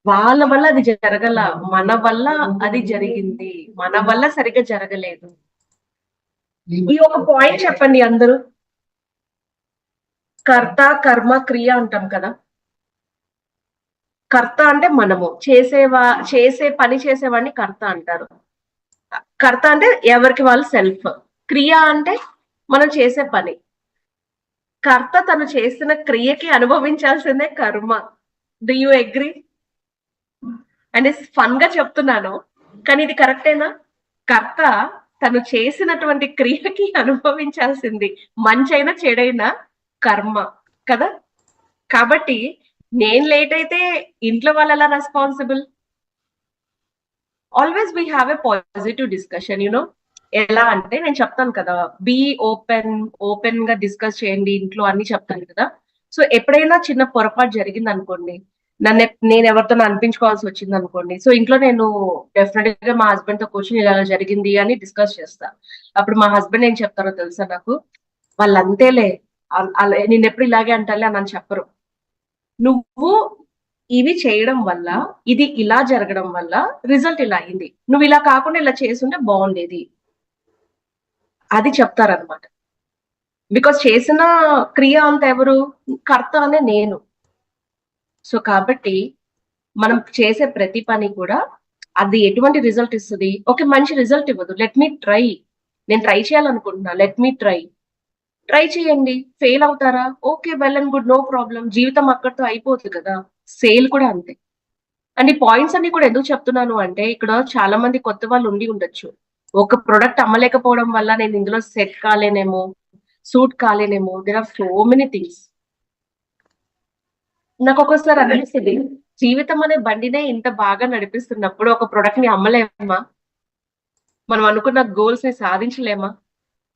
వాళ్ళ వల్ల అది జరగల, మన వల్ల అది జరిగింది, మన వల్ల సరిగ్గా జరగలేదు. ఈ ఒక పాయింట్ చెప్పండి అందరూ. కర్త కర్మ క్రియ అంటాం కదా. కర్త అంటే మనము చేసే పని చేసేవాడిని కర్త అంటారు. కర్త అంటే ఎవరికి వాళ్ళు సెల్ఫ్. క్రియ అంటే మనం చేసే పని. కర్త తను చేసిన క్రియకి అనుభవించాల్సిందే కర్మ. Do you agree? అంటే ఫన్ గా చెప్తున్నాను, కానీ ఇది కరెక్టేనా? కర్త తను చేసినటువంటి క్రియకి అనుభవించాల్సింది, మంచైనా చెడైనా కర్మ కదా. కాబట్టి నేను లేట్ అయితే ఇంట్లో వాళ్ళు ఎలా responsible? Always we have a positive discussion you know. ఎలా అంటే నేను చెప్తాను కదా, బీ ఓపెన్ గా డిస్కస్ చేయండి ఇంట్లో అన్ని చెప్తాను కదా. సో ఎప్పుడైనా చిన్న పొరపాటు జరిగింది అనుకోండి, నేను ఎవరితో అనిపించుకోవాల్సి వచ్చింది అనుకోండి, సో ఇంట్లో నేను డెఫినెట్ గా మా హస్బెండ్ తో కూర్చొని ఇలా జరిగింది అని డిస్కస్ చేస్తా. అప్పుడు మా హస్బెండ్ ఏం చెప్తారో తెలుసా నాకు? వాళ్ళు అంతేలే, అలా నేను ఎప్పుడు ఇలాగే అంటాలే అని చెప్పరు. నువ్వు ఇవి చేయడం వల్ల, ఇది ఇలా జరగడం వల్ల రిజల్ట్ ఇలా అయింది, నువ్వు ఇలా కాకుండా ఇలా చేసుంటే బాగుండేది, అది చెప్తారనమాట. బికాస్ చేసిన క్రియ అంత ఎవరు? కర్త అనే నేను. సో కాబట్టి మనం చేసే ప్రతి పని కూడా అది ఎటువంటి రిజల్ట్ ఇస్తుంది? ఓకే, మంచి రిజల్ట్ ఇవ్వదు, లెట్ మీ ట్రై. నేను ట్రై చేయాలనుకుంటున్నా, లెట్ మీ ట్రై చేయండి. ఫెయిల్ అవుతారా? Okay, well and good, no problem, జీవితం అక్కడితో అయిపోతుంది కదా. సేల్ కూడా అంతే. అండ్ ఈ పాయింట్స్ అన్ని కూడా ఎందుకు చెప్తున్నాను అంటే, ఇక్కడ చాలా మంది కొత్త వాళ్ళు ఉండి ఉండొచ్చు. ఒక ప్రొడక్ట్ అమ్మలేకపోవడం వల్ల నేను ఇందులో సెట్ కాలేనేమో, సూట్ కాలేనేమో, there are so many things. నాకు ఒక్కోసారి అనిపిస్తుంది, జీవితం అనే బండినే ఇంత బాగా నడిపిస్తున్నప్పుడు ఒక ప్రొడక్ట్ ని అమ్మలేమా? మనం అనుకున్న గోల్స్ ని సాధించలేమా?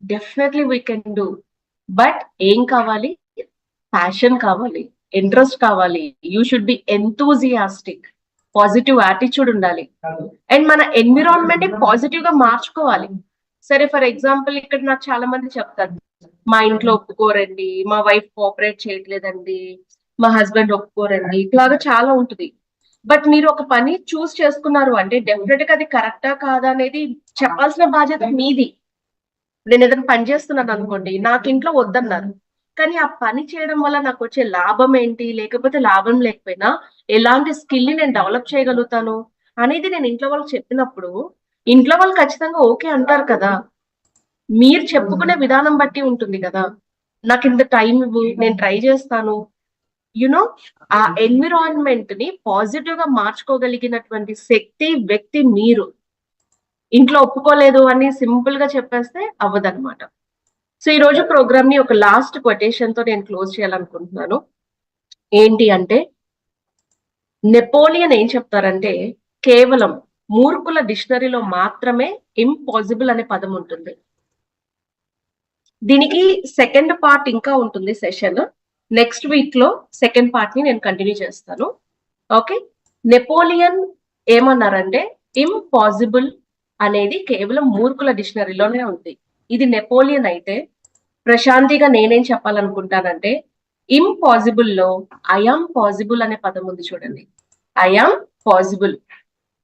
Definitely we can do. But ఏం కావాలి? ప్యాషన్ కావాలి, ఇంట్రెస్ట్ కావాలి, you should be enthusiastic, positive attitude ఉండాలి, అండ్ మన ఎన్విరాన్మెంట్ ని పాజిటివ్ గా మార్చుకోవాలి. సరే, ఫర్ ఎగ్జాంపుల్ ఇక్కడ నాకు చాలా మంది చెప్తారు, మా ఇంట్లో ఒప్పుకోరండి, మా వైఫ్ కోఆపరేట్ చేయట్లేదండి, మా హస్బెండ్ ఒప్పుకోరండి, ఇట్లాగా చాలా ఉంటుంది. బట్ మీరు ఒక పని చూస్ చేసుకున్నారు అంటే డెఫినెట్ గా అది కరెక్టా కాదా అనేది చెప్పాల్సిన బాధ్యత మీది. నేను ఏదైనా పని చేస్తున్నాను అనుకోండి, నాకు ఇంట్లో వద్దన్నారు, కానీ ఆ పని చేయడం వల్ల నాకు వచ్చే లాభం ఏంటి, లేకపోతే లాభం లేకపోయినా ఎలాంటి స్కిల్ ని నేను డెవలప్ చేయగలుగుతాను అనేది నేను ఇంట్లో వాళ్ళకి చెప్పినప్పుడు ఇంట్లో వాళ్ళు ఖచ్చితంగా ఓకే అంటారు కదా. మీరు చెప్పుకునే విధానం బట్టి ఉంటుంది కదా. నాకు ఇంత టైం ఇవ్వు, నేను ట్రై చేస్తాను. యునో, ఆ ఎన్విరాన్మెంట్ ని పాజిటివ్ గా మార్చుకోగలిగినటువంటి శక్తి వ్యక్తి మీరు. ఇంట్లో ఒప్పుకోలేదు అని సింపుల్ గా చెప్పేస్తే అవ్వదన్నమాట. సో ఈ రోజు ప్రోగ్రామ్ ని ఒక లాస్ట్ కొటేషన్ తో నేను క్లోజ్ చేయాలనుకుంటున్నాను. ఏంటి అంటే, నెపోలియన్ ఏం చెప్తారంటే, కేవలం మూర్ఖుల డిక్షనరీలో మాత్రమే ఇంపాసిబుల్ అనే పదం ఉంటుంది. దీనికి సెకండ్ పార్ట్ ఇంకా ఉంటుంది సెషన్. నెక్స్ట్ వీక్ లో సెకండ్ పార్ట్ ని నేను కంటిన్యూ చేస్తాను. ఓకే, నెపోలియన్ ఏమన్నారంటే, ఇంపాసిబుల్ అనేది కేవలం మూర్ఖుల డిక్షనరీలోనే ఉంది. ఇది నెపోలియన్ అయితే, ప్రశాంతిగా నేనేం చెప్పాలనుకుంటానంటే, ఇంపాసిబుల్ లో ఐఆమ్ పాసిబుల్ అనే పదం ఉంది చూడండి. ఐఆమ్ పాసిబుల్,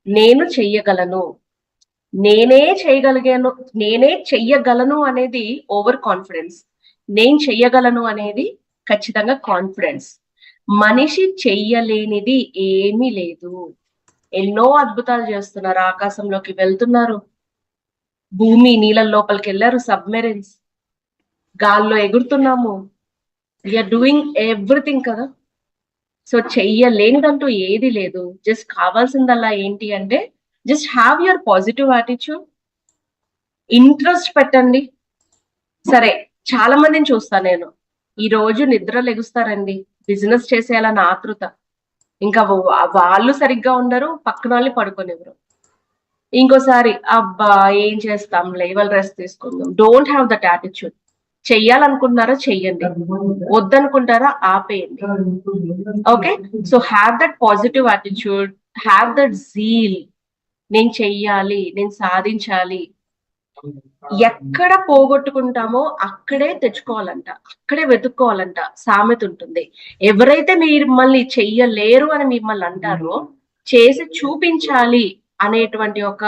నేను చెయ్యగలను, నేనే చేయగలిగాను, నేనే చెయ్యగలను అనేది ఓవర్ కాన్ఫిడెన్స్, నేను చెయ్యగలను అనేది ఖచ్చితంగా కాన్ఫిడెన్స్. మనిషి చెయ్యలేనిది ఏమీ లేదు. ఎన్నో అద్భుతాలు చేస్తున్నారు, ఆకాశంలోకి వెళ్తున్నారు, భూమి నీళ్ళ లోపలికి వెళ్ళారు, సబ్మెరైన్స్, గాల్లో ఎగురుతున్నాము, వీఆర్ డూయింగ్ ఎవ్రీథింగ్ కదా. సో చెయ్యలేనిదంటూ ఏది లేదు. జస్ట్ కావాల్సిందల్లా ఏంటి అంటే, just have your positive attitude, interest పెట్టండి. సరే, చాలా మందిని చూస్తాను నేను, ఈ రోజు నిద్ర లెగుస్తారండి, బిజినెస్ చేసేయాలని ఆతృత, ఇంకా వాళ్ళు సరిగ్గా ఉండరు, పక్కన వాళ్ళు పడుకోనివ్వరు. ఇంకోసారి అబ్బా ఏం చేస్తాంలే, ఇవాళ రెస్ట్ తీసుకుందాం. Don't have that attitude. చెయ్యాలనుకుంటున్నారా చెయ్యండి, వద్దనుకుంటారా ఆపేయండి. Okay, so have that positive attitude, have that zeal. నేను చెయ్యాలి, నేను సాధించాలి. ఎక్కడ పోగొట్టుకుంటామో అక్కడే తెచ్చుకోవాలంట, అక్కడే వెతుక్కోవాలంట. సామెత ఉంటుంది, ఎవరైతే మిమ్మల్ని చెయ్యలేరు అని మిమ్మల్ని అంటారో, చేసి చూపించాలి అనేటువంటి ఒక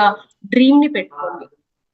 డ్రీమ్ ని పెట్టుకోండి.